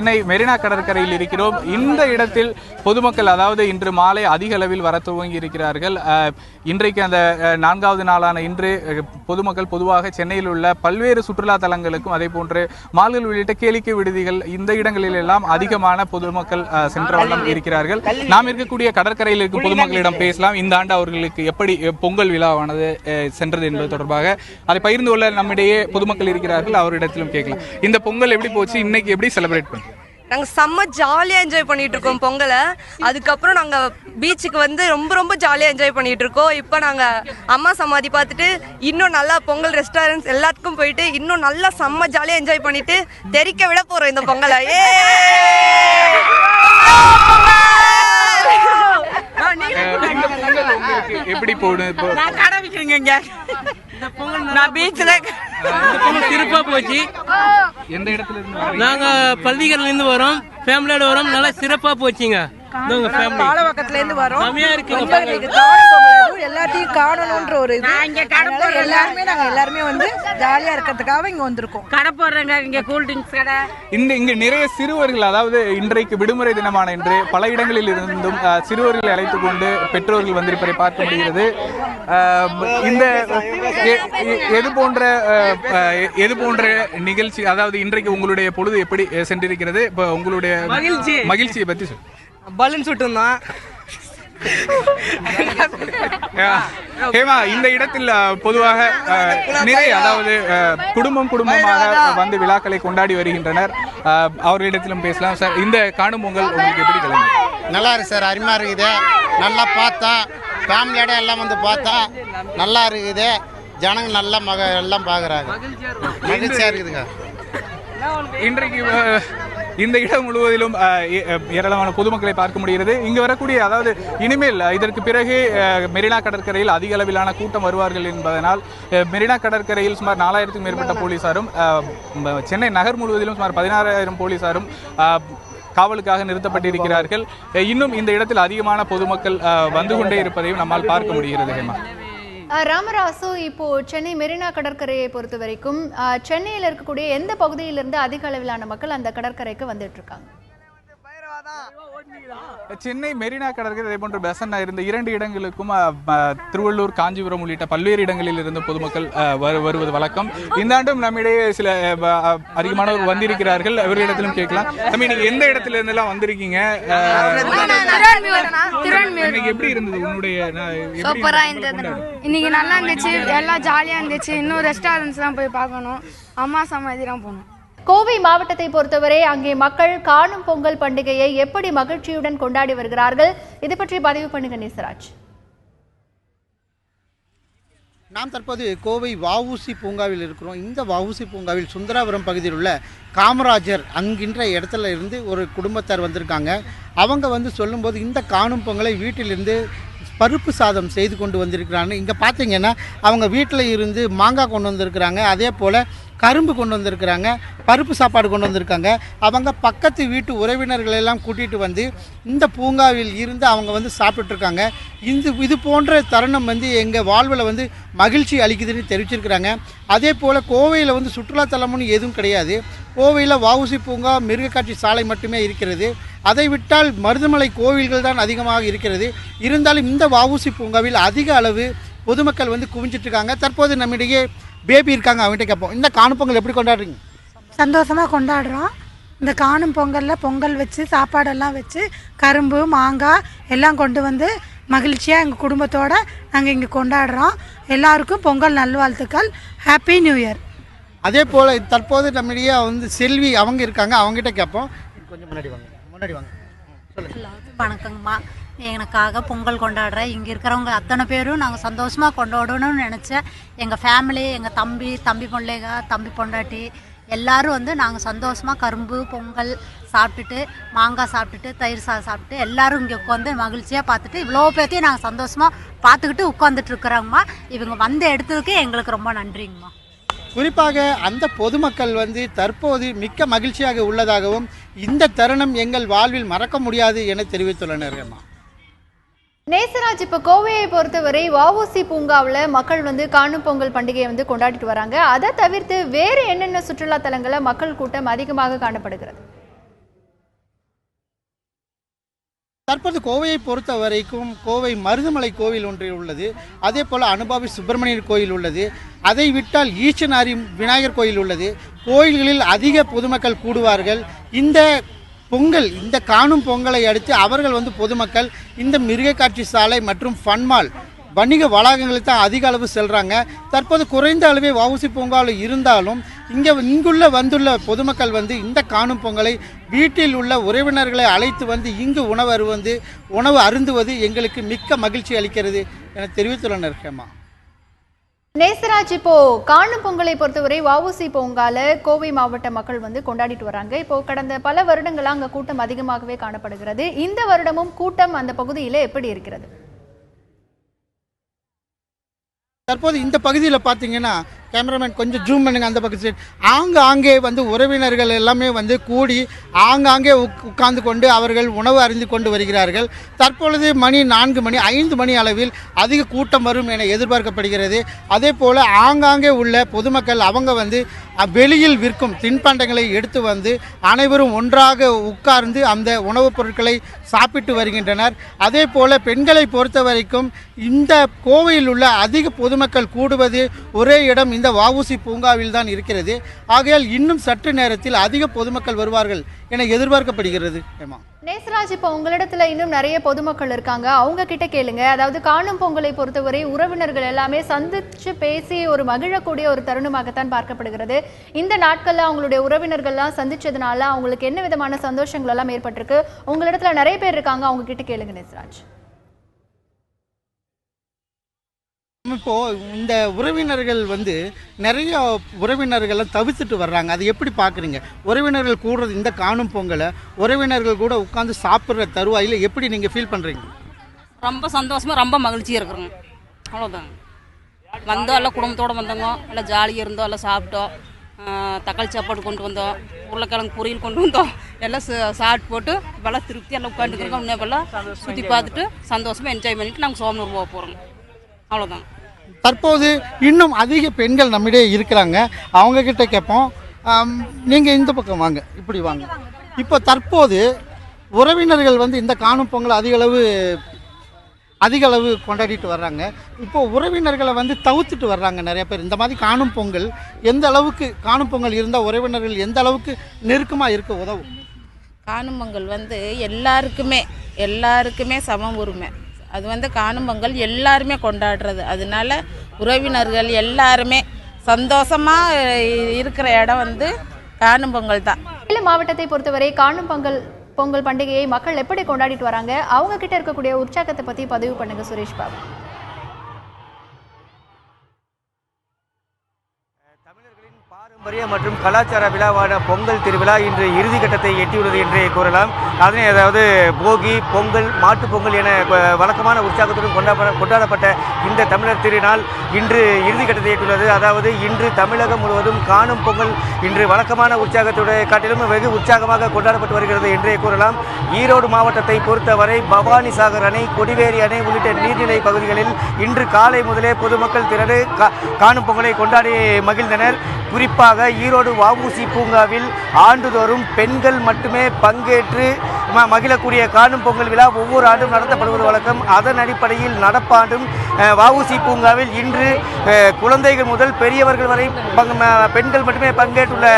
சென்னை மெரினா கடற்கரையில் இருக்கிறோம். இந்த இடத்தில் பொதுமக்கள் அதாவது இன்று மாலை அதிக அளவில் வர துவங்கி இருக்கிறார்கள். இன்றைக்கு அந்த 4வது நாளான இன்று பொதுமக்கள் பொதுவாக சென்னையில் உள்ள பல்வேறு சுற்றுலா தலங்களுக்கும் அதே போன்று மால்கள் உள்ளிட்ட கேளிக்கை விடுதிகள் இந்த இடங்களில் எல்லாம் அதிகமான பொதுமக்கள் சென்ற வண்ணம் இருக்கிறார்கள். நாம் இருக்கக்கூடிய கடற்கரையில் இருக்கும் பொதுமக்களிடம் பேசலாம். இந்த ஆண்டு அவர்களுக்கு எப்படி பொங்கல் விழாவானது சென்றது என்பது தொடர்பாக அதை பகிர்ந்து கொள்ள நம்மிடையே பொதுமக்கள் இருக்கிறார்கள். அவரிடத்திலும் கேட்கலாம். இந்த பொங்கல் எப்படி போச்சு, இன்னைக்கு எப்படி செலிப்ரேட் பண்ணி? நாங்கள் செம்ம ஜாலியாக என்ஜாய் பண்ணிட்டு இருக்கோம் பொங்கலை. அதுக்கப்புறம் நாங்கள் பீச்சுக்கு வந்து ரொம்ப ரொம்ப ஜாலியாக என்ஜாய் பண்ணிட்டு இருக்கோம். இப்போ நாங்கள் அம்மா சமாதி பார்த்துட்டு இன்னும் நல்லா பொங்கல் ரெஸ்டாரண்ட்ஸ் எல்லாத்துக்கும் போயிட்டு இன்னும் நல்லா செம்ம ஜாலியாக என்ஜாய் பண்ணிட்டு தெரிக்க விட போகிறோம் இந்த பொங்கலை. எப்படி போகுது? கடை வைக்கிறீங்க இங்க நான் பீச்சில் சிறப்பா போச்சு. எந்த இடத்துல இருந்து? நாங்க பள்ளிகள்ல இருந்து வரோம், ஃபேமிலியோட வரோம். நல்லா சிறப்பா போச்சுங்க. பாலவக்கத்துல இருந்து வரோம். எல்லாத்தையும் காணணும்ன்ற ஒரு எல்லாருமே வந்து ஜாலியா இருக்கிறதுக்காக இங்க வந்திருக்கோம். கடை போடுறாங்க இங்க கூல் ட்ரிங்க்ஸ் கடை. இங்க நிறைய சிறுவர்கள், அதாவது இன்றைக்கு விடுமுறை தினமான இன்று பல இடங்களில் இருந்தும் சிறுவர்களை அழைத்துக் கொண்டு பெற்றோர்கள் வந்திருப்பதை பார்க்க முடிகிறது. இந்த எது போன்ற நிகழ்ச்சி, அதாவது இன்றைக்கு உங்களுடைய பொழுது எப்படி சென்றிருக்கிறது? இப்ப உங்களுடைய மகிழ்ச்சியை பத்தி சொல்லு. பலூன் சுட்டுந்தான். இந்த இடத்தில் பொதுவாக நிறைய, அதாவது குடும்பமாக வந்து விழாக்களை கொண்டாடி வருகின்றனர். அவர்களிடத்திலும் பேசலாம். சார், இந்த காணும் பொங்கல் உங்களுக்கு எப்படி கிளம்பி? நல்லா இருக்கு சார், அருமையாக இருக்குது. நல்லா பார்த்தா ஃபேமிலியோட எல்லாம் வந்து பார்த்தா நல்லா இருக்குது. ஜனங்க நல்லா எல்லாம் பார்க்குறாங்க, மகிழ்ச்சியாக இருக்குதுங்க. இன்றைக்கு இந்த இடம் முழுவதிலும் ஏராளமான பொதுமக்களை பார்க்க முடிகிறது. இங்கு வரக்கூடிய, அதாவது இனிமேல் இதற்கு பிறகு மெரினா கடற்கரையில் அதிக அளவிலான கூட்டம் வருவார்கள் என்பதனால் மெரினா கடற்கரையில் சுமார் 4000க்கும் மேற்பட்ட போலீசாரும் சென்னை நகர் முழுவதிலும் சுமார் 16,000 போலீசாரும் காவலுக்காக நிறுத்தப்பட்டிருக்கிறார்கள். இன்னும் இந்த இடத்தில் அதிகமான பொதுமக்கள் வந்து கொண்டே இருப்பதையும் நம்மால் பார்க்க முடிகிறது. ஹேமா, ராமராசு, இப்போ சென்னை மெரினா கடற்கரையை பொறுத்த வரைக்கும் சென்னையில் இருக்கக்கூடிய எந்த பகுதியிலிருந்து அதிக அளவிலான மக்கள் அந்த கடற்கரைக்கு வந்துட்டு இருக்காங்க? சென்னை மெரினா கடற்கரை அதே போன்ற பெசன்ட் இருந்த 2 இடங்களுக்கும் திருவள்ளூர், காஞ்சிபுரம் உள்ளிட்ட பல்வேறு இடங்களில் இருந்து பொதுமக்கள் வருவது வழக்கம். இந்த ஆண்டும் நம்மிடையே சில அதிகமானவர் வந்திருக்கிறார்கள். அவர்களிடத்திலும் கேட்கலாம். நீங்க எந்த இடத்துல இருந்தெல்லாம் வந்திருக்கீங்க? எப்படி இருந்தது உன்னுடைய? சூப்பரா இருந்தது. இன்னைக்கு நல்லா இருந்துச்சு, எல்லாம் ஜாலியா இருந்துச்சு. இன்னும் ரெஸ்டாரண்ட்ஸ் தான் போய் பார்க்கணும், அம்மா சமாதிலாம் போகணும். கோவை மாவட்டத்தை பொறுத்தவரை அங்கே மக்கள் காணும் பொங்கல் பண்டிகையை எப்படி மகிழ்ச்சியுடன் கொண்டாடி வருகிறார்கள்? இது பற்றி பதிவு பண்ணுங்க நேசராஜ். நாம் தற்போது கோவை வஉசி பூங்காவில் இருக்கிறோம். இந்த வஉசி பூங்காவில் சுந்தராபுரம் பகுதியில் உள்ள காமராஜர் அங்கின்ற இடத்துல இருந்து ஒரு குடும்பத்தார் வந்திருக்காங்க. அவங்க வந்து சொல்லும்போது இந்த காணும் பொங்கலை வீட்டிலிருந்து பருப்பு சாதம் செய்து கொண்டு வந்திருக்கிறாங்க. இங்கே பார்த்தீங்கன்னா அவங்க வீட்டில் இருந்து மாங்காய் கொண்டு வந்திருக்கிறாங்க, அதே போல் கரும்பு கொண்டு வந்திருக்கிறாங்க, பருப்பு சாப்பாடு கொண்டு வந்திருக்காங்க. அவங்க பக்கத்து வீட்டு உறவினர்களெல்லாம் கூட்டிகிட்டு வந்து இந்த பூங்காவில் இருந்து அவங்க வந்து சாப்பிட்டுருக்காங்க. இது போன்ற தருணம் வந்து எங்கள் வாழ்வில் வந்து மகிழ்ச்சி அளிக்குதுன்னு தெரிவிச்சிருக்கிறாங்க. அதே போல் கோவையில் வந்து சுற்றுலாத்தலம்னு எதுவும் கிடையாது. கோவையில் வஉசி பூங்கா, மிருகக்காட்சி சாலை மட்டுமே இருக்கிறது. அதை விட்டால் மருதமலை கோவில்கள் தான் அதிகமாக இருக்கிறது. இருந்தாலும் இந்த வஉசி பூங்காவில் அதிக அளவு பொதுமக்கள் வந்து குவிஞ்சிட்ருக்காங்க. தற்போது நம்மிடையே பேபி இருக்காங்க, அவங்ககிட்ட கேட்போம். இந்த காணும் பொங்கல் எப்படி கொண்டாடுறீங்க? சந்தோஷமாக கொண்டாடுறோம். இந்த காணும் பொங்கலில் பொங்கல் வச்சு சாப்பாடெல்லாம் வச்சு கரும்பு மாங்காய் எல்லாம் கொண்டு வந்து மகிழ்ச்சியாக எங்கள் குடும்பத்தோடு நாங்கள் இங்கே கொண்டாடுறோம். எல்லாருக்கும் பொங்கல் நல்வாழ்த்துக்கள். Happy new year. அதே போல் தற்போது நம்மிடையே வந்து செல்வி அவங்க இருக்காங்க, அவங்ககிட்ட கேட்போம். கொஞ்சம் முன்னாடி வாங்க. வணக்கங்கம்மா. எனக்காக பொங்கல் கொண்டாடுறேன். இங்கே இருக்கிறவங்க அத்தனை பேரும் நாங்கள் சந்தோஷமாக கொண்டாடணும்னு நினச்சேன். எங்கள் ஃபேமிலி, எங்கள் தம்பி பிள்ளைங்க, தம்பி பொண்டாட்டி எல்லோரும் வந்து நாங்கள் சந்தோஷமாக கரும்பு பொங்கல் சாப்பிட்டுட்டு, மாங்காய் சாப்பிட்டுட்டு, தயிர் சாதம் சாப்பிட்டு எல்லோரும் இங்கே உட்காந்து மகிழ்ச்சியாக பார்த்துட்டு இவ்வளோ பேர்த்தையும் நாங்கள் சந்தோஷமாக பார்த்துக்கிட்டு உட்காந்துட்ருக்குறோங்கம்மா. இவங்க வந்து எடுத்ததுக்கு எங்களுக்கு ரொம்ப நன்றிங்கம்மா. குறிப்பாக அந்த பொதுமக்கள் வந்து தற்போது மிக்க மகிழ்ச்சியாக உள்ளதாகவும் இந்த தருணம் எங்கள் வாழ்வில் மறக்க முடியாது என தெரிவித்துள்ளனர்மா. நேசராஜ், இப்போ கோவையை பொறுத்தவரை வஉசி பூங்காவில் மக்கள் வந்து காணும் பொங்கல் பண்டிகையை வந்து கொண்டாடிட்டு வராங்க. அதை தவிர்த்து வேறு என்னென்ன சுற்றுலா தலங்களில் மக்கள் கூட்டம் அதிகமாக காணப்படுகிறது? தற்போது கோவையை பொறுத்த வரைக்கும் கோவை மருதமலை கோவில் ஒன்று உள்ளது, அதே போல் அனுபாவி சுப்பிரமணியர் கோயில் உள்ளது, அதை விட்டால் ஈச்சனாரி விநாயகர் கோயில் உள்ளது. கோயில்களில் அதிக பொதுமக்கள் கூடுவார்கள். இந்த பொங்கல், இந்த காணும் பொங்கலை அடுத்து அவர்கள் பொதுமக்கள் இந்த மிருகக்காட்சி சாலை மற்றும் ஃபன்மால் வணிக வளாகங்களுக்கு தான் அதிக அளவு செல்கிறாங்க. தற்போது குறைந்த அளவே வஉசி பூங்காவில் இருந்தாலும் இங்குள்ள பொதுமக்கள் இந்த காணும் பொங்கலை வீட்டில் உள்ள உறவினர்களை அழைத்து இங்கு உணவு அருந்துவது எங்களுக்கு மிக்க மகிழ்ச்சி அளிக்கிறது என தெரிவித்துள்ளனர். ஹேமா. நேசராஜ், இப்போ காணும் பொங்கலை பொறுத்தவரை வஉசி பூங்கால கோவை மாவட்ட மக்கள் கொண்டாடிட்டு வராங்க. இப்போ கடந்த பல வருடங்களா அங்க கூட்டம் அதிகமாகவே காணப்படுகிறது. இந்த வருடமும் கூட்டம் அந்த பகுதியில எப்படி இருக்கிறது? தற்போது இந்த பகுதியில் பார்த்தீங்கன்னா, கேமராமேன் கொஞ்சம் ஜூம் பண்ணுங்க, அந்த பக்கத்து சைடு ஆங்காங்கே உறவினர்கள் எல்லாமே கூடி ஆங்காங்கே உட்கார்ந்து கொண்டு அவர்கள் உணவு அருந்தி கொண்டு வருகிறார்கள். தற்பொழுது மணி 4 மணி 5 மணி அளவில் அதிக கூட்டம் வரும் என எதிர்பார்க்கப்படுகிறது. அதே போல் ஆங்காங்கே உள்ள பொதுமக்கள் அவங்க வெளியில் விற்கும் தின்பண்டங்களை எடுத்து அனைவரும் ஒன்றாக உட்கார்ந்து அந்த உணவுப் பொருட்களை சாப்பிட்டு வருகின்றனர். அதே போல் பெண்களை பொறுத்த வரைக்கும் இந்த கோவையில் உள்ள அதிக பொதுமக்கள் கூடுவது ஒரே இடம் இந்த வஉசி பூங்காவில் தான் இருக்கிறது. ஆகையால் இன்னும் சற்று நேரத்தில் அதிக பொதுமக்கள் வருவார்கள் என எதிர்பார்க்கப்படுகிறது. நேசராஜ், இப்போ உங்களிடத்துல இன்னும் நிறைய பொதுமக்கள் இருக்காங்க, அவங்க கிட்ட கேளுங்க. அதாவது காணும் பொங்கலை பொறுத்தவரை உறவினர்கள் எல்லாமே சந்திச்சு பேசி ஒரு மகிழக்கூடிய ஒரு தருணமாகத்தான் பார்க்கப்படுகிறது. இந்த நாட்கள்ல அவங்களுடைய உறவினர்கள்லாம் சந்திச்சதுனால அவங்களுக்கு என்ன விதமான சந்தோஷங்கள் எல்லாம் ஏற்பட்டிருக்கு? உங்களிடத்துல நிறைய பேர் இருக்காங்க, அவங்க கிட்ட கேளுங்க நேசராஜ். இப்போ இந்த உறவினர்கள் நிறைய உறவினர்களை தவிர்த்துட்டு வர்றாங்க. அது எப்படி பார்க்குறீங்க? உறவினர்கள் கூடுறது இந்த காணும் பொங்கலை உறவினர்கள் கூட உட்காந்து சாப்பிட்ற தருவாயில் எப்படி நீங்கள் ஃபீல் பண்ணுறீங்க? ரொம்ப சந்தோஷமாக ரொம்ப மகிழ்ச்சியாக இருக்கிறோங்க. அவ்வளோதாங்க. வந்தோம், எல்லாம் குடும்பத்தோடு வந்தோங்க, எல்லாம் ஜாலியாக இருந்தோம், எல்லாம் சாப்பிட்டோம், தக்காளி சாப்பாடு கொண்டு வந்தோம், உருளைக்கிழங்கு பொரியல் கொண்டு வந்தோம், எல்லாம் சாப்பிட்டு போட்டு இப்போல்லாம் திருப்தி எல்லாம் உட்காந்துக்கிறோம். இன்னும் சுற்றி பார்த்துட்டு சந்தோஷமாக என்ஜாய் பண்ணிவிட்டு நாங்கள் சோமனூர் போக போகிறோங்க. அவ்வளோதான். தற்போது இன்னும் அதிக பெண்கள் நம்மிடையே இருக்கிறாங்க, அவங்கக்கிட்ட கேட்போம். நீங்கள் இந்த பக்கம் வாங்க, இப்படி வாங்க. இப்போ தற்போது உறவினர்கள் இந்த காணும் பொங்கலை அதிக அளவு கொண்டாடிட்டு வர்றாங்க. இப்போது உறவினர்களை தவிர்த்துட்டு வர்றாங்க நிறைய பேர். இந்த மாதிரி காணும் பொங்கல் எந்த அளவுக்கு காணும் பொங்கல் இருந்தால் உறவினர்கள் எந்த அளவுக்கு நெருக்கமாக இருக்க உதவும்? காணும் பொங்கல் எல்லாருக்குமே சம உரிமை. அது காணும் பொங்கல் எல்லாருமே கொண்டாடுறது. அதனால உறவினர்கள் எல்லாருமே சந்தோஷமாக இருக்கிற இடம் காணும் பொங்கல் தான். சேலம் மாவட்டத்தை பொறுத்தவரை காணும் பொங்கல் பண்டிகையை மக்கள் எப்படி கொண்டாடிட்டு வராங்க? அவங்க கிட்ட இருக்கக்கூடிய உற்சாகத்தை பற்றி பதிவு பண்ணுங்க சுரேஷ் பாபு. பாரம்பரிய மற்றும் கலாச்சார விழாவான பொங்கல் திருவிழா இன்று இறுதிக்கட்டத்தை எட்டியுள்ளது என்றே கூறலாம். அதனை அதாவது போகி, பொங்கல், மாட்டுப் பொங்கல் என வழக்கமான உற்சாகத்துடன் கொண்டாடப்பட்ட இந்த தமிழர் திருநாள் இன்று இறுதிக்கட்டத்தை எட்டியுள்ளது. அதாவது இன்று தமிழகம் முழுவதும் காணும் பொங்கல் இன்று வழக்கமான உற்சாகத்துடைய காட்டிலும் வெகு உற்சாகமாக கொண்டாடப்பட்டு வருகிறது என்றே கூறலாம். ஈரோடு மாவட்டத்தை பொறுத்தவரை பவானி சாகர் அணை, கொடிவேரி அணை உள்ளிட்ட நீர்நிலை பகுதிகளில் இன்று காலை முதலே பொதுமக்கள் திரண்டு காணும் பொங்கலை கொண்டாடி மகிழ்ந்தனர். குறிப்பாக ஈரோடு வஉசி பூங்காவில் ஆண்டுதோறும் பெண்கள் மட்டுமே பங்கேற்று மகிழக்கூடிய காணும் பொங்கல் விழா ஒவ்வொரு ஆண்டும் நடத்தப்படுவது வழக்கம். அதன் அடிப்படையில் நடப்பாண்டும் வஉசி பூங்காவில் இன்று குழந்தைகள் முதல் பெரியவர்கள் வரை பெண்கள் மட்டுமே பங்கேற்றுள்ள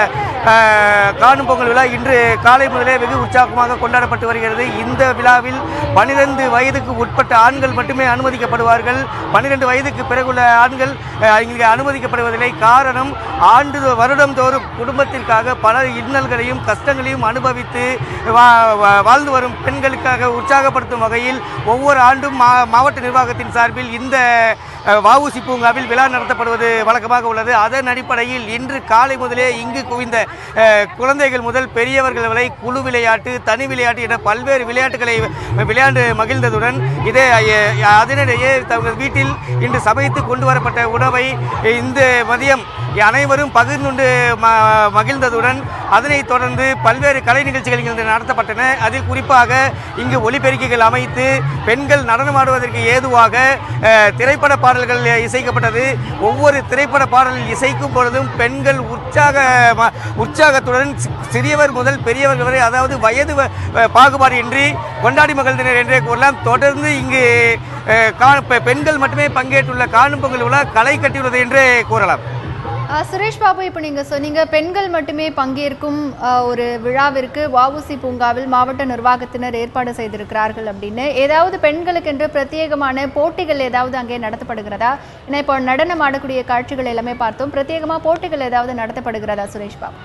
காணும் பொங்கல் விழா இன்று காலை முதலே வெகு உற்சாகமாக கொண்டாடப்பட்டு வருகிறது. இந்த விழாவில் 12 வயதுக்கு உட்பட்ட ஆண்கள் மட்டுமே அனுமதிக்கப்படுவார்கள். 12 வயதுக்கு பிறகுள்ள ஆண்கள் இங்கே அனுமதிக்கப்படுவதில்லை. காரணம், வருடந்தோறும் குடும்பத்திற்காக பல இன்னல்களையும் கஷ்டங்களையும் அனுபவித்து வாழ்ந்து வரும் பெண்களுக்காக உற்சாகப்படுத்தும் வகையில் ஒவ்வொரு ஆண்டும் மாவட்ட நிர்வாகத்தின் சார்பில் இந்த வஉசி பூங்காவில் விழா நடத்தப்படுவது வழக்கமாக உள்ளது. அதன் அடிப்படையில் இன்று காலை முதலே இங்கு குவிந்த குழந்தைகள் முதல் பெரியவர்கள் வரை குழு விளையாட்டு, தனி விளையாட்டு என பல்வேறு விளையாட்டுகளை விளையாண்டு மகிழ்ந்ததுடன் அதனிடையே தங்கள் வீட்டில் இன்று சமைத்து கொண்டு வரப்பட்ட உணவை இந்த மதியம் அனைவரும் பகிர்ந்து மகிழ்ந்ததுடன் அதனைத் தொடர்ந்து பல்வேறு கலை நிகழ்ச்சிகள் இங்கு நடத்தப்பட்டன. அதில் குறிப்பாக இங்கு ஒலிபெருக்கிகள் அமைத்து பெண்கள் நடனமாடுவதற்கு ஏதுவாக திரைப்பட பாடல்கள் இசைக்கப்பட்டது. ஒவ்வொரு திரைப்பட பாடலில் இசைக்கும் பொழுதும் பெண்கள் உற்சாகத்துடன் சிறியவர் முதல் பெரியவர்கள் வரை, அதாவது வயது பாகுபாடு இன்றி கொண்டாடி மகிழ்ந்தனர் என்றே கூறலாம். தொடர்ந்து இங்கு பெண்கள் மட்டுமே பங்கேற்றுள்ள காணும் பொங்கல் விழா களை கட்டியுள்ளது என்றே கூறலாம். சுரேஷ் பாபு, இப்போ நீங்கள் சொன்னீங்க பெண்கள் மட்டுமே பங்கேற்கும் ஒரு விழாவிற்கு வஉசி பூங்காவில் மாவட்ட நிர்வாகத்தினர் ஏற்பாடு செய்திருக்கிறார்கள் அப்படின்னு. ஏதாவது பெண்களுக்கு என்று பிரத்யேகமான போட்டிகள் ஏதாவது அங்கே நடத்தப்படுகிறதா? ஏன்னா இப்போ நடனம் ஆடக்கூடிய காட்சிகள் எல்லாமே பார்த்தோம். பிரத்யேகமாக போட்டிகள் ஏதாவது நடத்தப்படுகிறதா சுரேஷ் பாபு?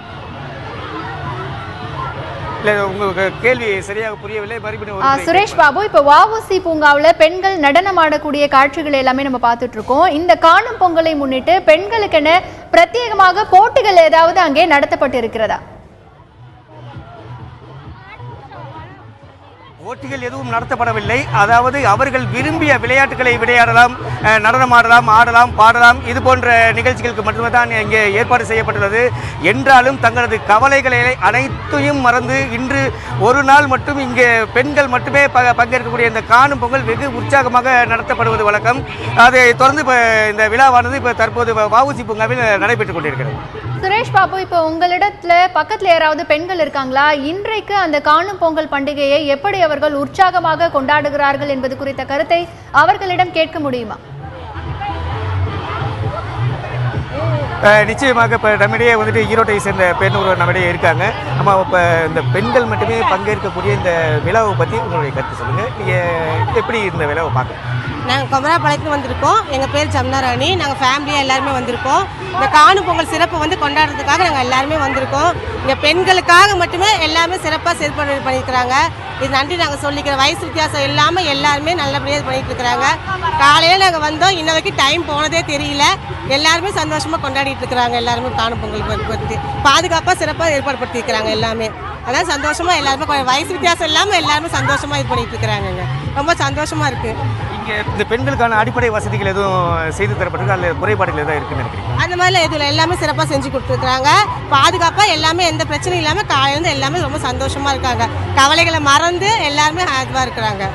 உங்களுக்கு கேள்வி சரியாக புரியவில்லை. சுரேஷ் பாபு, இப்போ வஉசி பூங்காவில் பெண்கள் நடனம் ஆடக்கூடிய காட்சிகள் எல்லாமே நம்ம பார்த்துட்டு இருக்கோம். இந்த காணும் பொங்கலை முன்னிட்டு பெண்களுக்கென பிரத்யேகமாக போட்டிகள் ஏதாவது அங்கே நடத்தப்பட்டு இருக்கிறதா? போட்டிகள் எதுவும் நடத்தப்படவில்லை. அதாவது அவர்கள் விரும்பிய விளையாட்டுகளை விளையாடலாம், நடனமாடலாம், ஆடலாம், பாடலாம், இது போன்ற நிகழ்ச்சிகளுக்கு மட்டுமே தான் இங்கே ஏற்பாடு செய்யப்பட்டுள்ளது. என்றாலும் தங்களது கவலைகளை அனைத்தையும் மறந்து இன்று ஒரு நாள் மட்டும் இங்கே பெண்கள் மட்டுமே பங்கேற்கக்கூடிய இந்த காணும் பொங்கல் வெகு உற்சாகமாக நடத்தப்படுவது வழக்கம். அதை தொடர்ந்து இந்த விழாவானது இப்போ தற்போது வஉசி பூங்காவில் நடைபெற்றுக் கொண்டிருக்கிறது. சுரேஷ் பாபு, இப்போ உங்களிடத்துல பக்கத்துல யாராவது பெண்கள் இருக்காங்களா? இன்றைக்கு அந்த காணும் பொங்கல் பண்டிகையை எப்படி அவர்கள் உற்சாகமாக கொண்டாடுகிறார்கள் என்பது குறித்த கருத்தை அவர்களிடம் கேட்க முடியுமா? நிச்சயமாக இப்போ நம்மிடையே வந்துட்டு ஈரோட்டை சேர்ந்த பெண் ஒருவர் நம்மிடையே இருக்காங்க. நம்ம இப்போ இந்த பெண்கள் மட்டுமே பங்கேற்கக்கூடிய இந்த விழாவை பற்றி உங்களுடைய கருத்து சொல்லுங்கள். நீங்கள் எப்படி இந்த விழாவை பார்க்குறீங்க? நாங்கள் குமராபாளையத்துக்கு வந்திருக்கோம். எங்கள் பேர் ஜம்னாராணி. நாங்கள் ஃபேமிலியாக எல்லாருமே வந்திருக்கோம். இந்த காணும் பொங்கல் சிறப்பை வந்து கொண்டாடுறதுக்காக நாங்கள் எல்லாருமே வந்திருக்கோம். இங்கே பெண்களுக்காக மட்டுமே எல்லாமே சிறப்பாக செயல்பாடு பண்ணியிருக்கிறாங்க. இது நன்றி நாங்கள் சொல்லிக்கிறோம். வயசு வித்தியாசம் இல்லாமல் எல்லாருமே நல்லபடியாக பண்ணிட்டு இருக்கிறாங்க. காலையில் நாங்கள் வந்தோம், இன்ன வரைக்கும் டைம் போனதே தெரியல. எல்லாருமே சந்தோஷமாக கொண்டாடிட்டு இருக்கிறாங்க. எல்லாருமே காணும் பொங்கல் பற்றி பாதுகாப்பாக சிறப்பாக ஏற்பாடு படுத்தியிருக்கிறாங்க. எல்லாமே அதான் சந்தோஷமாக எல்லாருமே வயசு வித்தியாசம் இல்லாமல் எல்லாருமே சந்தோஷமாக இது பண்ணிட்டு இருக்கிறாங்க. ரொம்ப சந்தோஷமாக இருக்குது. இங்கே இந்த பெண்களுக்கான அடிப்படை வசதிகள் எதுவும் செய்து தரப்பட்டிருக்கு, அதில் குறைபாடுகள் எதாவது இருக்குன்னு நினைக்கிறீங்க? அந்த மாதிரிலாம் எதுவும் எல்லாமே சிறப்பாக செஞ்சு கொடுத்துருக்குறாங்க. பாதுகாப்பாக எல்லாமே எந்த பிரச்சனையும் இல்லாமல் காலையிலேருந்து எல்லாமே ரொம்ப சந்தோஷமாக இருக்காங்க. கவலைகளை மறந்து எல்லாருமே இதுவாக இருக்கிறாங்க.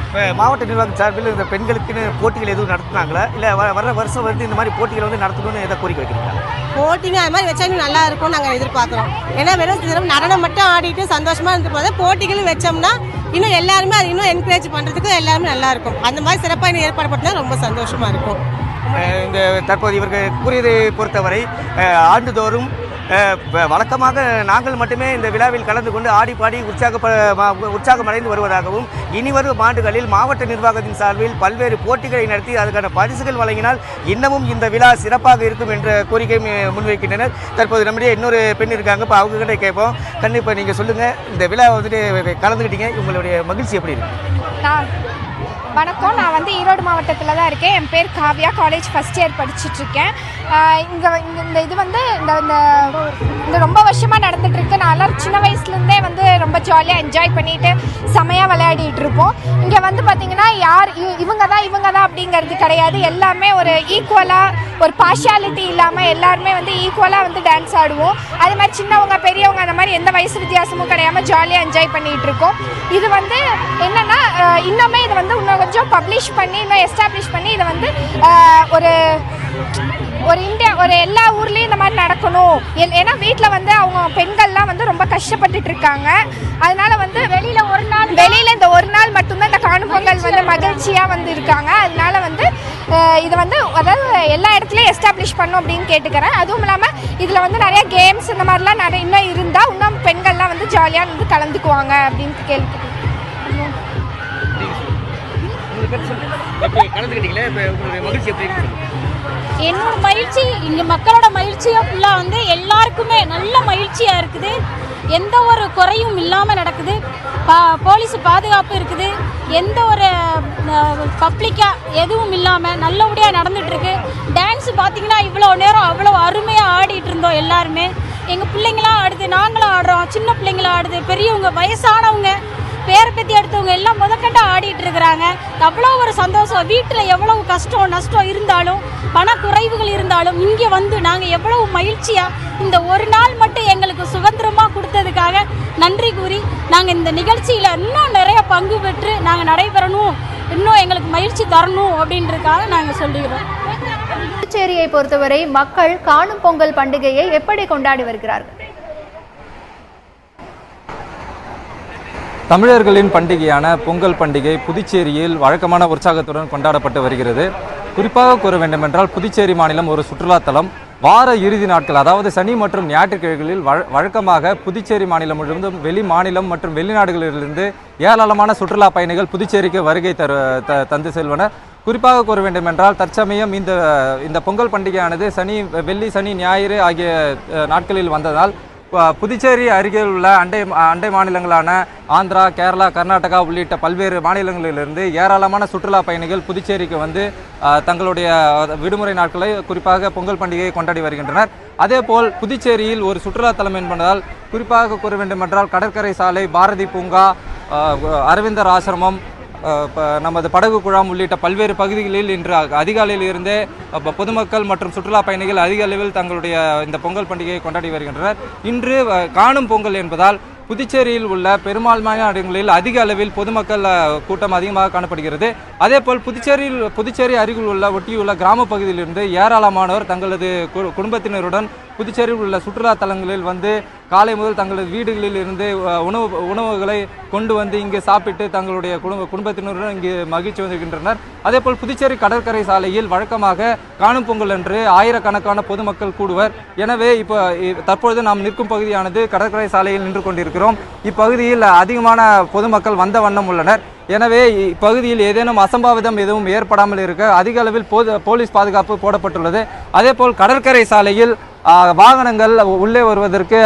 இப்போ மாவட்ட நிர்வாகம் சார்பில் இந்த பெண்களுக்குன்னு போட்டிகள் எதுவும் நடத்துனாங்களா, இல்லை வர வருஷம் வந்து இந்த மாதிரி போட்டிகள் வந்து நடத்தணும்னு எதாவது கோரிக்கை வைக்கிறீங்களா? போட்டிங்க அது மாதிரி வச்சா இன்னும் நல்லா இருக்கும்னு நாங்கள் எதிர்பார்க்குறோம். ஏன்னா வெறும் நடனம் மட்டும் ஆடிட்டு சந்தோஷமாக இருந்து போது போட்டிகளும் வச்சோம்னா இன்னும் எல்லாருமே அது இன்னும் என்கரேஜ் பண்ணுறதுக்கு எல்லாருமே நல்லா இருக்கும். அந்த மாதிரி சிறப்பாக இன்னும் ஏற்பாடு பண்ணால் ரொம்ப சந்தோஷமாக இருக்கும். இந்த தற்போது இவர்கள் கூறியதை பொறுத்தவரை ஆண்டுதோறும் வழக்கமாக நாங்கள் மட்டுமே இந்த விழாவில் கலந்து கொண்டு ஆடி பாடி உற்சாகமடைந்து வருவதாகவும், இனிவரும் ஆண்டுகளில் மாவட்ட நிர்வாகத்தின் சார்பில் பல்வேறு போட்டிகளை நடத்தி அதுக்கான பரிசுகள் வழங்கினால் இன்னமும் இந்த விழா சிறப்பாக இருக்கும் என்ற கோரிக்கை முன்வைக்கின்றனர். தற்போது நம்முடைய இன்னொரு பெண் இருக்காங்க, இப்போ அவங்க கிட்ட கேட்போம். கண்டிப்பாக நீங்கள் சொல்லுங்கள், இந்த விழா வந்துட்டு கலந்துக்கிட்டீங்க, உங்களுடைய மகிழ்ச்சி எப்படி இருக்கு? வணக்கம், நான் வந்து ஈரோடு மாவட்டத்தில் தான் இருக்கேன். என் பேர் காவ்யா, காலேஜ் ஃபஸ்ட் இயர் படிச்சுட்ருக்கேன். இங்கே இந்த இது வந்து இந்த ரொம்ப வருஷமாக நடந்துகிட்ருக்கு. நான் எல்லோரும் சின்ன வயசுலேருந்தே வந்து ரொம்ப ஜாலியாக என்ஜாய் பண்ணிவிட்டு செமையாக விளையாடிட்டு இருப்போம். இங்கே வந்து பார்த்திங்கன்னா யார் இவங்க தான் அப்படிங்கிறது கிடையாது. எல்லாமே ஒரு ஈக்குவலாக, ஒரு பார்ஷியாலிட்டி இல்லாமல் எல்லாருமே வந்து ஈக்குவலாக வந்து டான்ஸ் ஆடுவோம். அது மாதிரி சின்னவங்க பெரியவங்க அந்த மாதிரி எந்த வயசு வித்தியாசமும் கிடையாமல் ஜாலியாக என்ஜாய் பண்ணிகிட்டு இருக்கோம். இது வந்து என்னென்னா இன்னுமே இது வந்து இன்னும் கொஞ்சம் பப்ளிஷ் பண்ணி இன்னும் எஸ்டாப்ளிஷ் பண்ணி இதை வந்து ஒரு எல்லா ஊர்லேயும் இந்த மாதிரி நடக்கணும். ஏன்னா வீட்டில் வந்து அவங்க பெண்கள்லாம் வந்து ரொம்ப கஷ்டப்பட்டுட்டு இருக்காங்க. அதனால வந்து வெளியில் இந்த ஒரு நாள் மட்டும்தான் இந்த காணும் பொங்கல் வந்து மகிழ்ச்சியாக வந்து இருக்காங்க. அதனால வந்து இதை வந்து அதாவது எல்லா இடத்துலையும் எஸ்டாப்ளிஷ் பண்ணும் அப்படின்னு கேட்டுக்கிறேன். அதுவும் இல்லாமல் இதில் வந்து நிறைய கேம்ஸ் இந்த மாதிரிலாம் நிறைய இன்னும் இருந்தால் இன்னும் பெண்கள்லாம் வந்து ஜாலியாக வந்து கலந்துக்குவாங்க அப்படின்னு கேள்விப்பட்டேன். என்னோட மகிழ்ச்சி இங்கே மக்களோட மகிழ்ச்சியாக ஃபுல்லாக வந்து எல்லாருக்குமே நல்ல மகிழ்ச்சியாக இருக்குது. எந்த ஒரு குறையும் இல்லாமல் நடக்குது. போலீஸ் பாதுகாப்பு இருக்குது. எந்த ஒரு பப்ளிக்காக எதுவும் இல்லாமல் நல்லபடியாக நடந்துகிட்ருக்கு. டான்ஸு பார்த்திங்கன்னா இவ்வளோ நேரம் அவ்வளோ அருமையாக ஆடிட்டு இருந்தோம் எல்லாருமே. எங்கள் பிள்ளைங்களாம் ஆடுது, நாங்களும் ஆடுறோம், சின்ன பிள்ளைங்களாம் ஆடுது, பெரியவங்க வயசானவங்க பேரை பற்றி எடுத்தவங்க எல்லாம் முதற்கண்ட ஆடிட்டு இருக்கிறாங்க. அவ்வளோ ஒரு சந்தோஷம். வீட்டில் எவ்வளவு கஷ்டம் நஷ்டம் இருந்தாலும் பணக்குறைவுகள் இருந்தாலும் இங்கே வந்து நாங்கள் எவ்வளவு மகிழ்ச்சியாக இந்த ஒரு நாள் மட்டும் எங்களுக்கு சுதந்திரமாக கொடுத்ததுக்காக நன்றி கூறி நாங்கள் இந்த நிகழ்ச்சியில் இன்னும் நிறைய பங்கு பெற்று நாங்கள் நடைபெறணும், இன்னும் எங்களுக்கு மகிழ்ச்சி தரணும் அப்படின்றதுக்காக நாங்கள் சொல்லிக்கிறோம். புதுச்சேரியை பொறுத்தவரை மக்கள் காணும் பொங்கல் பண்டிகையை எப்படி கொண்டாடி வருகிறார்கள்? தமிழர்களின் பண்டிகையான பொங்கல் பண்டிகை புதுச்சேரியில் வழக்கமான உற்சாகத்துடன் கொண்டாடப்பட்டு வருகிறது. குறிப்பாக கூற வேண்டுமென்றால் புதுச்சேரி மாநிலம் ஒரு சுற்றுலாத்தலம். வார இறுதி நாட்கள், அதாவது சனி மற்றும் ஞாயிற்றுக்கிழமைகளில் வழக்கமாக புதுச்சேரி மாநிலம் முழுவதும் வெளி மாநிலம் மற்றும் வெளிநாடுகளிலிருந்து ஏராளமான சுற்றுலா பயணிகள் புதுச்சேரிக்கு வருகை தந்து செல்வனர். குறிப்பாக கூற வேண்டுமென்றால் தற்சமயம் இந்த பொங்கல் பண்டிகையானது வெள்ளி சனி ஞாயிறு ஆகிய நாட்களில் வந்ததால் புதுச்சேரி அருகில் உள்ள அண்டை மாநிலங்களான ஆந்திரா, கேரளா, கர்நாடகா உள்ளிட்ட பல்வேறு மாநிலங்களிலிருந்து ஏராளமான சுற்றுலா பயணிகள் புதுச்சேரிக்கு வந்து தங்களுடைய விடுமுறை நாட்களை குறிப்பாக பொங்கல் பண்டிகையை கொண்டாடி வருகின்றனர். அதேபோல் புதுச்சேரியில் ஒரு சுற்றுலாத்தலம் என்பதால் குறிப்பாக கூற வேண்டுமென்றால் கடற்கரை சாலை, பாரதி பூங்கா, அரவிந்தர் ஆசிரமம், நமது படகு குழாம் உள்ளிட்ட பல்வேறு பகுதிகளில் இன்று அதிகாலையில் இருந்தே பொதுமக்கள் மற்றும் சுற்றுலா பயணிகள் அதிக அளவில் தங்களுடைய இந்த பொங்கல் பண்டிகையை கொண்டாடி வருகின்றனர். இன்று காணும் பொங்கல் என்பதால் புதுச்சேரியில் உள்ள பெரும்பான்மையான இடங்களில் அதிக அளவில் பொதுமக்கள் கூட்டம் அதிகமாக காணப்படுகிறது. அதேபோல் புதுச்சேரி அருகில் உள்ள ஒட்டியுள்ள கிராம பகுதியிலிருந்து ஏராளமானோர் தங்களது குடும்பத்தினருடன் புதுச்சேரியில் உள்ள சுற்றுலா தலங்களில் வந்து காலை முதல் தங்களது வீடுகளில் இருந்து உணவுகளை கொண்டு வந்து இங்கு சாப்பிட்டு தங்களுடைய குடும்பத்தினருடன் இங்கு மகிழ்ச்சி வந்திருக்கின்றனர். அதேபோல் புதுச்சேரி கடற்கரை சாலையில் வழக்கமாக காணும் பொங்கல் என்று ஆயிரக்கணக்கான பொதுமக்கள் கூடுவர். எனவே தற்பொழுது நாம் நிற்கும் பகுதியானது கடற்கரை சாலையில் நின்று கொண்டிருக்கிறோம். இப்பகுதியில் அதிகமான பொதுமக்கள் வந்த வண்ணம் உள்ளனர். எனவே இப்பகுதியில் ஏதேனும் அசம்பாவிதம் எதுவும் ஏற்படாமல் இருக்க அதிக அளவில் போலீஸ் பாதுகாப்பு போடப்பட்டுள்ளது. அதேபோல் கடற்கரை சாலையில் வாகனங்கள் உள்ளே வருவதற்கு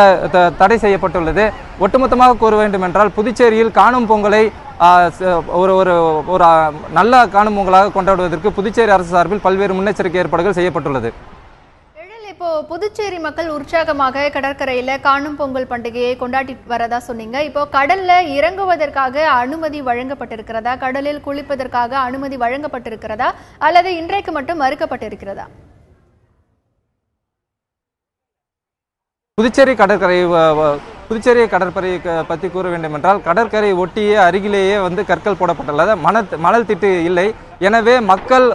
தடை செய்யப்பட்டுள்ளது. ஒட்டுமொத்தமாக கூற வேண்டும் என்றால் புதுச்சேரியில் காணும் பொங்கலை ஒரு நல்ல காணும் பொங்கலாக கொண்டாடுவதற்கு புதுச்சேரி அரசு சார்பில் பல்வேறு முன்னெச்சரிக்கை ஏற்பாடுகள் செய்யப்பட்டுள்ளது. இப்போ புதுச்சேரி மக்கள் உற்சாகமாக கடற்கரையில காணும் பொங்கல் பண்டிகையை கொண்டாடி வரதா சொன்னீங்க. இப்போ கடல்ல இறங்குவதற்காக அனுமதி வழங்கப்பட்டிருக்கிறதா, கடலில் குளிப்பதற்காக அனுமதி வழங்கப்பட்டிருக்கிறதா, அல்லது இன்றைக்கு மட்டும் மறுக்கப்பட்டிருக்கிறதா? புதுச்சேரி கடற்கரை பற்றி கூற வேண்டும் என்றால் கடற்கரை ஒட்டியே அருகிலேயே வந்து கற்கள் போடப்பட்டுள்ளது. மணல் திட்டு இல்லை. எனவே மக்கள்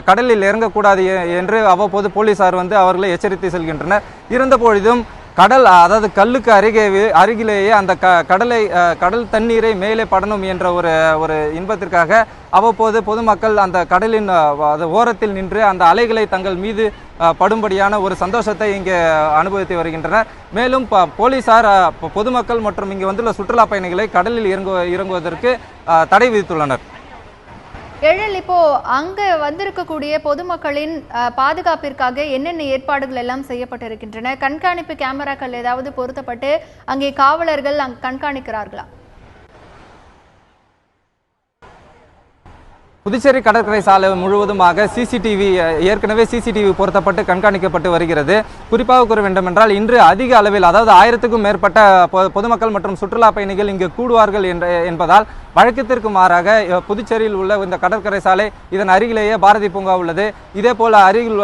கடலில் இறங்கக்கூடாது என்று அவ்வப்போது போலீசார் வந்து அவர்களை எச்சரித்து செல்கின்றனர். இருந்த பொழுதும் அதாவது கல்லுக்கு அருகிலேயே அந்த கடல் தண்ணீரை மேலே படணும் என்ற ஒரு இன்பத்திற்காக அவ்வப்போது பொதுமக்கள் அந்த கடலின் ஓரத்தில் நின்று அந்த அலைகளை தங்கள் மீது படும்படியான ஒரு சந்தோஷத்தை இங்கே அனுபவித்து வருகின்றனர். மேலும் போலீசார் பொதுமக்கள் மற்றும் இங்கே வந்துள்ள சுற்றுலா பயணிகளை கடலில் இறங்குவதற்கு தடை விதித்துள்ளனர். இப்போ அங்க வந்திருக்கக்கூடிய பொதுமக்களின் பாதுகாப்பிற்காக என்னென்ன ஏற்பாடுகள் எல்லாம் செய்யப்பட்டிருக்கின்றன? கண்காணிப்பு கேமராக்கள் ஏதாவது பொருத்தப்பட்டு அங்கே காவலர்கள் கண்காணிக்கிறார்களா? புதுச்சேரி கடற்கரை சாலை முழுவதுமாக ஏற்கனவே சிசிடிவி பொருத்தப்பட்டு கண்காணிக்கப்பட்டு வருகிறது. குறிப்பாக கூற வேண்டும் என்றால் இன்று அதிக அளவில், அதாவது 1000க்கும் மேற்பட்ட பொதுமக்கள் மற்றும் சுற்றுலா பயணிகள் இங்கு கூடுவார்கள் என்பதால் வழக்கத்திற்கு மாறாக புதுச்சேரியில் உள்ள இந்த கடற்கரை சாலை, இதன் அருகிலேயே பாரதி பூங்கா உள்ளது. இதேபோல் அருகில்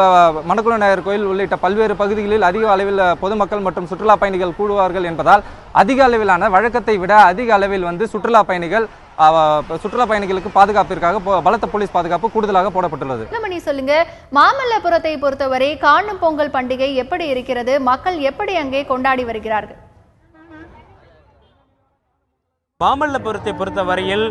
மணக்குள நாயர் கோயில் உள்ளிட்ட பல்வேறு பகுதிகளில் அதிக அளவில் பொதுமக்கள் மற்றும் சுற்றுலா பயணிகள் கூடுவார்கள் என்பதால் அதிக அளவிலான வழக்கத்தை விட அதிக அளவில் வந்து சுற்றுலா பயணிகளுக்கு பாதுகாப்பிற்காக பலத்த போலீஸ் பாதுகாப்பு கூடுதலாக போடப்பட்டுள்ளது. சொல்லுங்க, மாமல்லபுரத்தை பொறுத்தவரை காணும் பொங்கல் பண்டிகை எப்படி இருக்கிறது? மக்கள் எப்படி அங்கே கொண்டாடி வருகிறார்கள்? மாமல்லபுரத்தை பொறுத்தவரையில்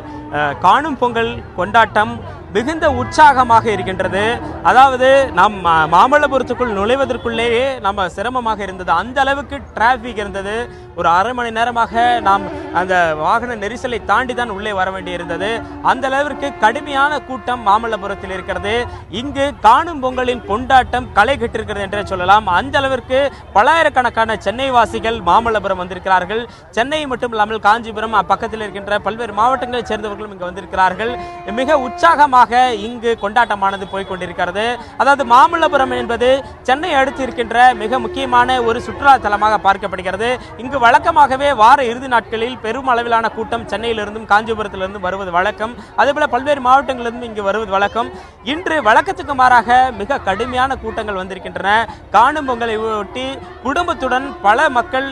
காணும் பொங்கல் கொண்டாட்டம் மிகுந்த உற்சாகமாக இருக்கின்றது. அதாவது நம் மாமல்லபுரத்துக்குள் நுழைவதற்குள்ளேயே நம்ம சிரமமாக இருந்தது. அந்த அளவுக்கு டிராஃபிக் இருந்தது. ஒரு அரை மணி நேரமாக நாம் அந்த வாகன நெரிசலை தாண்டி தான் உள்ளே வர வேண்டி இருந்தது. அந்த அளவிற்கு கடுமையான கூட்டம் மாமல்லபுரத்தில் இருக்கிறது. இங்கு காணும் பொங்கலின் கொண்டாட்டம் களை கட்டிருக்கிறது என்றே சொல்லலாம். அந்த அளவிற்கு பல்லாயிரக்கணக்கான சென்னை வாசிகள் மாமல்லபுரம் வந்திருக்கிறார்கள். சென்னை மட்டும் இல்லாமல் காஞ்சிபுரம் பக்கத்தில் இருக்கின்ற பல்வேறு மாவட்டங்களைச் சேர்ந்தவர்களும் இங்கு வந்திருக்கிறார்கள். மிக உற்சாகமாக சிறப்பாக இங்கு கொண்டாட்டமானது போய்கொண்டிருக்கிறது. அதாவது மாமல்லபுரம் என்பது சென்னை அடுத்து இருக்கின்ற மிக முக்கியமான ஒரு சுற்றுலா தலமாக பார்க்கப்படுகிறது. இங்கு வழக்கமாகவே வார இறுதி நாட்களில் பெரும் அளவிலான கூட்டம் சென்னையிலிருந்தும் காஞ்சிபுரத்திலிருந்தும் வருவது வழக்கம். அதேபோல பல்வேறு மாவட்டங்களிலிருந்தும் இங்கு வருவது வழக்கம். இன்று வழக்கத்துக்கு மாறாக மிக கடுமையான கூட்டங்கள் வந்திருக்கின்றன. காணும் பொங்கலை ஒட்டி குடும்பத்துடன் பல மக்கள்,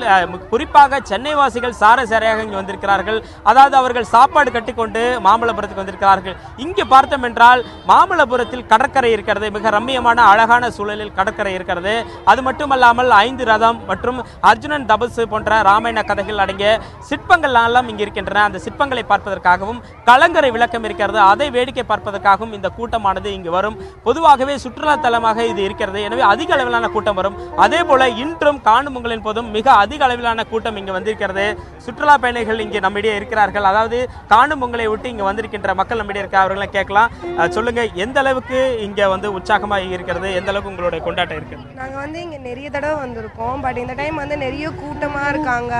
குறிப்பாக சென்னை வாசிகள் சாரையாக இங்கு வந்திருக்கிறார்கள். அதாவது அவர்கள் சாப்பாடு கட்டிக்கொண்டு மாமல்லபுரத்துக்கு வந்திருக்கிறார்கள். இங்கு பார்த்தோம் என்றால் மாமல்லபுரத்தில் கடற்கரை இருக்கிறது. மிக ரம்மியமான அழகான சூழலில் கடற்கரை இருக்கிறது. அது மட்டுமல்லாமல் 5 ரதம் மற்றும் அர்ஜுனன் தபசு போன்ற ராமாயண கதைகள் அடங்கிய சிற்பங்கள் எல்லாம் இங்கு இருக்கின்றன. அந்த சிற்பங்களை பார்ப்பதற்காகவும் கலங்கரை விளக்கம் இருக்கிறது. அதை வேடிக்கை பார்ப்பதற்காகவும் இந்த கூட்டமானது இங்கு வரும். பொதுவாகவே சுற்றுலா தலமாக இது இருக்கிறது. எனவே அதிக அளவிலான கூட்டம் வரும். அதே போல இன்றும் காணும் பொங்கலின் போதும் மிக அதிக அளவிலான கூட்டம் இங்கு வந்திருக்கிறது. சுற்றுலா பயணிகள் இங்கே நம்மிடையே இருக்கிறார்கள். அதாவது காணும் பொங்கலை விட்டு இங்கு வந்திருக்கின்ற மக்கள் நம்மிடையே இருக்க அவர்களை கேட்கலாம். சொல்லுங்க, எந்த அளவுக்கு இங்க உற்சாகமாக இருக்கிறது, எந்த அளவுக்கு உங்களுடைய கொண்டாட்டம் இருக்கிறது? நாங்க இங்க நிறைய தடவை வந்திருக்கோம். பட் இந்த டைம் நிறைய கூட்டமா இருக்காங்க.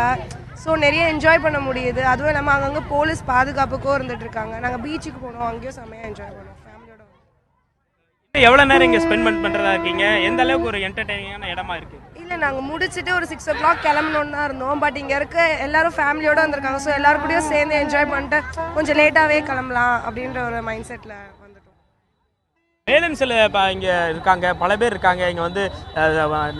ஸோ நிறைய என்ஜாய் பண்ண முடியுது. அதுவும் நம்ம அங்கங்கே போலீஸ் பாதுகாப்புக்கும் இருந்துட்டு இருக்காங்க. நாங்கள் பீச்சுக்கு போனோம், அங்கேயும் செம்மையாக என்ஜாய் பண்ணோம் ஃபேமிலியோட. எவ்வளோ நேரம் இங்கே ஸ்பெண்ட் பண்ணுறதா இருக்கீங்க? எந்த அளவுக்கு ஒரு என்டர்டெய்னிங்கான இடமா இருக்கு? இல்லை, நாங்கள் முடிச்சுட்டு ஒரு 6 o'clock கிளம்பணுன்னு தான் இருந்தோம். பட் இங்கே இருக்க எல்லாரும் ஃபேமிலியோட வந்திருக்காங்க. ஸோ எல்லாரும் கூடயும் சேர்ந்து என்ஜாய் பண்ணிட்டு கொஞ்சம் லேட்டாகவே கிளம்பலாம் அப்படின்ற ஒரு மைண்ட் செட்டில் வந்துட்டோம். மேலும் சில இங்கே இருக்காங்க, பல பேர் இருக்காங்க. இங்கே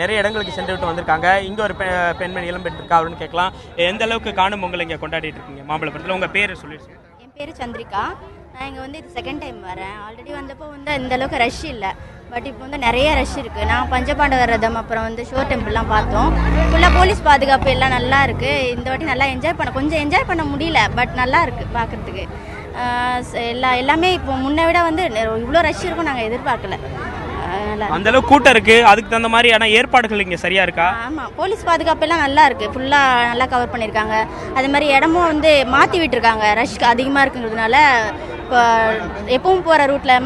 நிறைய இடங்களுக்கு சென்று விட்டு வந்திருக்காங்க. இங்கே ஒரு பெண்மணி இளம்பெண் இருக்கா, அவருன்னு கேட்கலாம். எந்த அளவுக்கு காணும் பொங்கல் இங்கே கொண்டாடிட்டு இருக்கீங்க மாமல்லபுரத்தில்? உங்கள் பேர் சொல்லிடுச்சு. என் பேர் சந்திரிகா. நான் இங்கே இது செகண்ட் டைம் வரேன். ஆல்ரெடி வந்தப்போ இந்த அளவுக்கு ரஷ் இல்லை. பட் இப்போ நிறைய ரஷ் இருக்குது. நான் பஞ்சபாண்டவர் ரதம் அப்புறம் ஷோ டெம்பிள்லாம் பார்த்தோம். ஃபுல்லாக போலீஸ் பாதுகாப்பு எல்லாம் நல்லா இருக்குது. இந்த வாட்டி நல்லா கொஞ்சம் என்ஜாய் பண்ண முடியல. பட் நல்லா இருக்குது பார்க்குறதுக்கு. எல்லாமே இப்போ முன்னை விட இவ்வளோ ரஷ் இருக்கும் நாங்கள் எதிர்பார்க்கல. அந்த அளவுக்கு கூட்டம் இருக்கு. அதுக்கு தகுந்த மாதிரியான ஏற்பாடுகள் இங்கே சரியா இருக்கா? ஆமாம், போலீஸ் பாதுகாப்பு எல்லாம் நல்லா இருக்கு. ஃபுல்லாக நல்லா கவர் பண்ணியிருக்காங்க. அதே மாதிரி இடமும் மாற்றி விட்டுருக்காங்க. ரஷ் அதிகமாக இருக்குங்கிறதுனால இப்போ எப்பவும் போகிற ரூட்டில்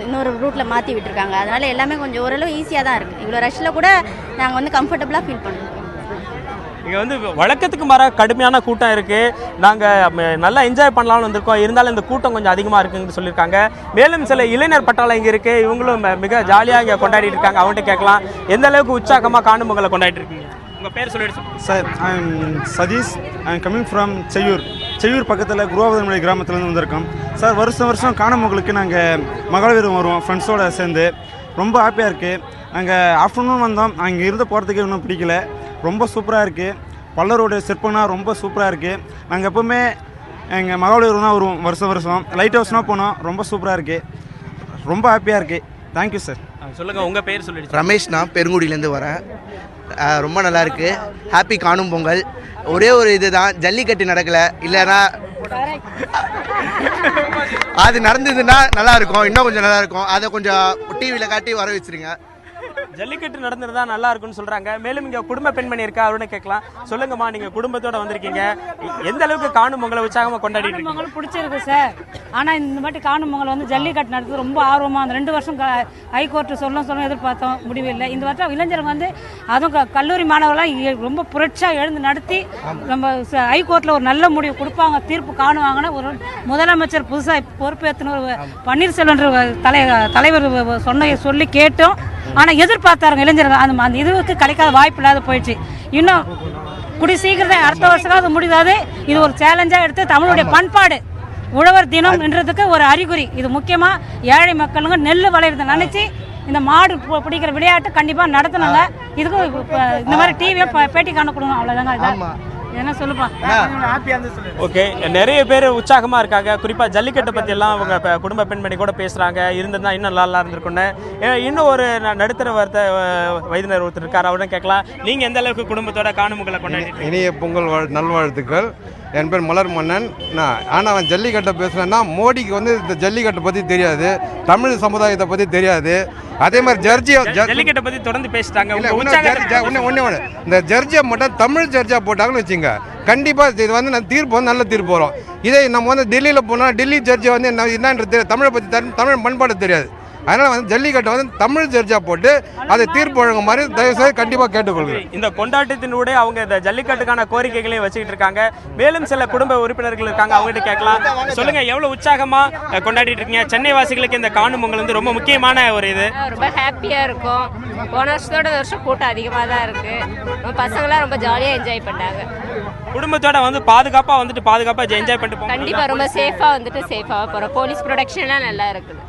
இன்னொரு ரூட்டில் மாற்றி விட்டுருக்காங்க. அதனால எல்லாமே கொஞ்சம் ஓரளவு ஈஸியாக தான் இருக்குது. இவ்வளோ ரஷ்ஷில் கூட நாங்கள் கம்ஃபர்டபுளாக ஃபீல் பண்ணுறோம். இங்கே வழக்கத்துக்கு மாறாக கடுமையான கூட்டம் இருக்குது. நாங்கள் நல்லா என்ஜாய் பண்ணலாம்னு வந்திருக்கோம். இருந்தாலும் இந்த கூட்டம் கொஞ்சம் அதிகமாக இருக்குன்னு சொல்லியிருக்காங்க. மேலும் சில இளைஞர் பட்டாளம் இங்கே இருக்குது. இவங்களும் மிக ஜாலியாக இங்கே கொண்டாடிட்டு இருக்காங்க. அவங்கள்ட்ட கேட்கலாம், எந்த அளவுக்கு உற்சாகமாக காணும் பொங்கலை கொண்டாடிட்டு இருக்கீங்க? உங்கள் பேர் சொல்லிடுச்சு. Sir, I am Satish. I am coming from Cheyyur பக்கத்தில் குருவாவதமலை கிராமத்துலேருந்து வந்திருக்கோம். சார், வருஷம் காணும் பொங்கலுக்கு நாங்கள் மகளிர் வருவோம் ஃப்ரெண்ட்ஸோடு சேர்ந்து. ரொம்ப ஹாப்பியாக இருக்குது. நாங்கள் ஆஃப்டர்நூன் வந்தோம். அங்கே இருந்து போகிறதுக்கு இன்னும் பிடிக்கல. ரொம்ப சூப்பராக இருக்குது. பல்லரோடைய சிற்பம்னா ரொம்ப சூப்பராக இருக்குது. நாங்கள் எப்போவுமே எங்கள் மகளிர் தான் வருவோம் வருஷம். லைட் ஹவுஸ்னால் போனோம். ரொம்ப சூப்பராக இருக்குது. ரொம்ப ஹாப்பியாக இருக்குது. Thank you sir. சொல்லுங்கள், உங்கள் பேர் சொல்லிடுச்சு. ரமேஷ், நான் பெருங்குடியிலேருந்து வரேன். ரொம்ப நல்லா இருக்குது. ஹாப்பி காணும் பொங்கல். ஒரே ஒரு இதுதான், ஜல்லிக்கட்டு நடக்கலை. இல்லைன்னா அது நடந்ததுன்னா நல்லாயிருக்கும், இன்னும் கொஞ்சம் நல்லாயிருக்கும். அதை கொஞ்சம் டிவியில் காட்டி வர வச்சுருங்க. ஜல்லிக்கட்டு நடந்துருந்தா நல்லா இருக்குன்னு சொல்றாங்க. மேலும் இங்க குடும்ப பெண்மணி இருக்கா, அவருன்னு கேட்கலாம். சொல்லுங்கம்மா, நீங்க குடும்பத்தோட வந்திருக்கீங்க. எந்த அளவுக்கு காணும் பொங்கலை உற்சாகமா கொண்டாடிட்டு இருக்கீங்க? பொங்கல் பிடிச்சிருக்கு சார். ஆனா இந்த மாதிரி காணும் பொங்கல் ஜல்லிக்கட்டு நடத்துறது ரொம்ப ஆர்வமா. அந்த 2 வருஷம் ஹைகோர்ட் சொல்ல எதிர்பார்த்தோம், முடிவில்லை. இந்த வருஷம் இளைஞர்கள் அதுவும் கல்லூரி மாணவர்களாம் ரொம்ப புரட்சியா எழுந்து நடத்தி நம்ம ஹைகோர்ட்ல ஒரு நல்ல முடிவு கொடுப்பாங்க, தீர்ப்பு காணுவாங்கன்னா ஒரு முதலமைச்சர் புதுசா பொறுப்பேற்று பன்னீர்செல்வம் தலைவர் சொல்லி கேட்டோம். ஆனா எதிர்பார்த்தாருங்க இளைஞர்கள். அந்த இதுவுக்கு கிடைக்காத வாய்ப்பு இல்லாத போயிடுச்சு. இன்னும் குடி சீக்கிரம் அடுத்த வருஷம் அது முடியாது. இது ஒரு சேலஞ்சா எடுத்து தமிழுடைய பண்பாடு உழவர் தினம் என்றதுக்கு ஒரு அறிகுறி. இது முக்கியமா ஏழை மக்களுங்க நெல் விளையிறத நினைச்சு இந்த மாடு பிடிக்கிற விளையாட்டு கண்டிப்பா நடத்தணுங்க. இதுக்கு இந்த மாதிரி டிவியை பேட்டி காண கொடுங்க. அவ்வளவுதாங்க. என்ன சொல்லுப்பா. ஓகே, நிறைய பேர் உற்சாகமா இருக்காங்க. குறிப்பா ஜல்லிக்கட்டை பத்தி எல்லாம் அவங்க குடும்ப பெண்மணி கூட பேசுறாங்க. இருந்ததுன்னா இன்னும் நல்லா இருந்திருக்குன்னு. இன்னும் ஒரு நடுத்தர வயதினர் ஒருத்தர் இருக்காரு, அவரும் கேட்கலாம். நீங்க எந்த அளவுக்கு குடும்பத்தோட காணும் பொங்கலை கொண்டாடி? இனிய பொங்கல் நல்வாழ்த்துக்கள். என் பேர் மலர் மன்னன். ஆனால் அவன் ஜல்லிக்கட்டை பேசுனேன்னா மோடிக்கு இந்த ஜல்லிக்கட்டை பற்றி தெரியாது, தமிழ் சமுதாயத்தை பற்றி தெரியாது. அதே மாதிரி ஜல்லிக்கட்டை பற்றி தொடர்ந்து பேசிட்டாங்க. இந்த ஜட்ஜியை மட்டும் தமிழ் ஜட்ஜா போட்டாங்கன்னு வச்சுங்க, கண்டிப்பாக இது தீர்ப்பு நல்ல தீர்ப்பு வரும். இதே நம்ம டெல்லியில் போனால் டெல்லி ஜட்ஜி என்னன்றது தமிழை பற்றி தமிழ் பண்பாடு தெரியாது. அதனால் வந்து ஜல்லிக்கட்டை வந்து தமிழ் ஜட்ஜாக போட்டு அதை தீர்ப்பு வழங்கும் மாதிரி தயவுசெய்து கண்டிப்பாக கேட்டுக்கொள்கிறேன். இந்த கொண்டாட்டத்தினூடே அவங்க இந்த ஜல்லிக்கட்டுக்கான கோரிக்கைகளையும் வச்சுக்கிட்டு இருக்காங்க. மேலும் சில குடும்ப உறுப்பினர்கள் இருக்காங்க, அவங்ககிட்ட கேட்கலாம். சொல்லுங்க, எவ்வளவு உற்சாகமா கொண்டாடிட்டு இருக்கீங்க? சென்னை வாசிகளுக்கு இந்த காணும் பொங்கல் வந்து ரொம்ப முக்கியமான ஒரு இது. ரொம்ப ஹாப்பியா இருக்கும். போன வருஷத்தோட வருஷம் கூட்டம் அதிகமாக தான் இருக்கு. பசங்களாம் ரொம்ப ஜாலியாக என்ஜாய் பண்ணாங்க. குடும்பத்தோட வந்து பாதுகாப்பா என்ஜாய் பண்ணிட்டு போங்க. கண்டிப்பா ரொம்ப சேஃபா வந்துட்டு சேஃபாக போகிறோம். போலீஸ் ப்ரொடெக்ஷன்லாம் நல்லா இருக்குது.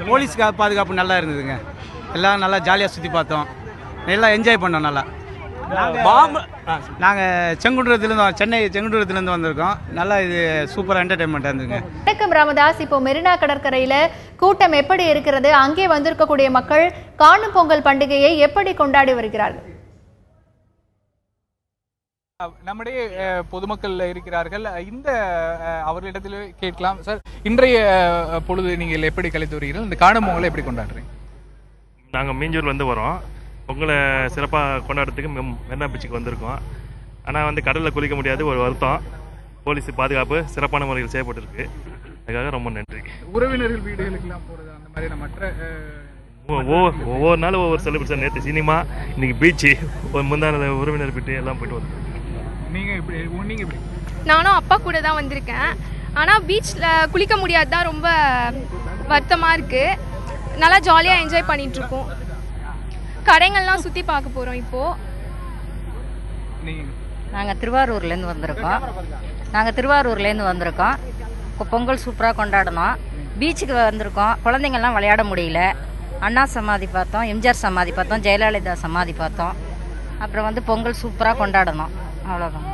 போலீஸ் பாதுகாப்பு நல்லா இருந்ததுங்க. எல்லாம் நல்லா ஜாலியாக சுற்றி பார்த்தோம், நல்லா என்ஜாய் பண்ணோம். நல்லா நாங்கள் சென்னை செங்குன்றத்துலேருந்து வந்திருக்கோம். நல்லா இது சூப்பராக என்டர்டைன்மெண்ட்டாக இருந்துங்க. வணக்கம் ராமதாஸ். இப்போ மெரினா கடற்கரையில் கூட்டம் எப்படி இருக்கிறது? அங்கே வந்திருக்கக்கூடிய மக்கள் காணும் பொங்கல் பண்டிகையை எப்படி கொண்டாடி வருகிறார்கள்? நம்முடைய பொதுமக்கள் இருக்கிறார்கள். இந்த அவர்களிடத்தில் கேட்கலாம். சார், இன்றைய பொழுது நீங்கள் எப்படி கழித்து வருகிறீர்கள்? இந்த காணும் பொங்கலை எப்படி கொண்டாடுறீங்க? நாங்கள் மீஞ்சூர்லேருந்து வரோம். பொங்கலை சிறப்பாக கொண்டாடுறதுக்கு மெரினா பீச்சுக்கு வந்திருக்கோம். ஆனால் வந்து கடலில் குளிக்க முடியாது, ஒரு வருத்தம். போலீஸ் பாதுகாப்பு சிறப்பான முறையில் செய்யப்பட்டிருக்கு. அதுக்காக ரொம்ப நன்றி. உறவினர்கள் வீடுகளுக்கெல்லாம் போகிறது அந்த மாதிரி மற்ற ஒவ்வொரு நாளும் ஒவ்வொரு செலிப்ரேஷன். நேற்று சினிமா, இன்னைக்கு பீச்சு, ஒரு முந்தான உறவினர் வீட்டு எல்லாம் போயிட்டு வந்தோம். நீங்கள் எப்படி? நானும் அப்பா கூட தான் வந்திருக்கேன். ஆனால் பீச்சில் குளிக்க முடியாது தான், ரொம்ப வருத்தமாக இருக்குது. நல்லா ஜாலியாக என்ஜாய் பண்ணிகிட்ருக்கோம். கடைங்கள்லாம் சுற்றி பார்க்க போகிறோம். இப்போது நாங்கள் திருவாரூர்லேருந்து வந்திருக்கோம். இப்போ பொங்கல் சூப்பராக கொண்டாடணும். பீச்சுக்கு வந்திருக்கோம். குழந்தைங்கள்லாம் விளையாட முடியல. அண்ணா சமாதி பார்த்தோம், எம்ஜிஆர் சமாதி பார்த்தோம், ஜெயலலிதா சமாதி பார்த்தோம். அப்புறம் வந்து பொங்கல் சூப்பராக கொண்டாடணும். அவ்வளோதான்.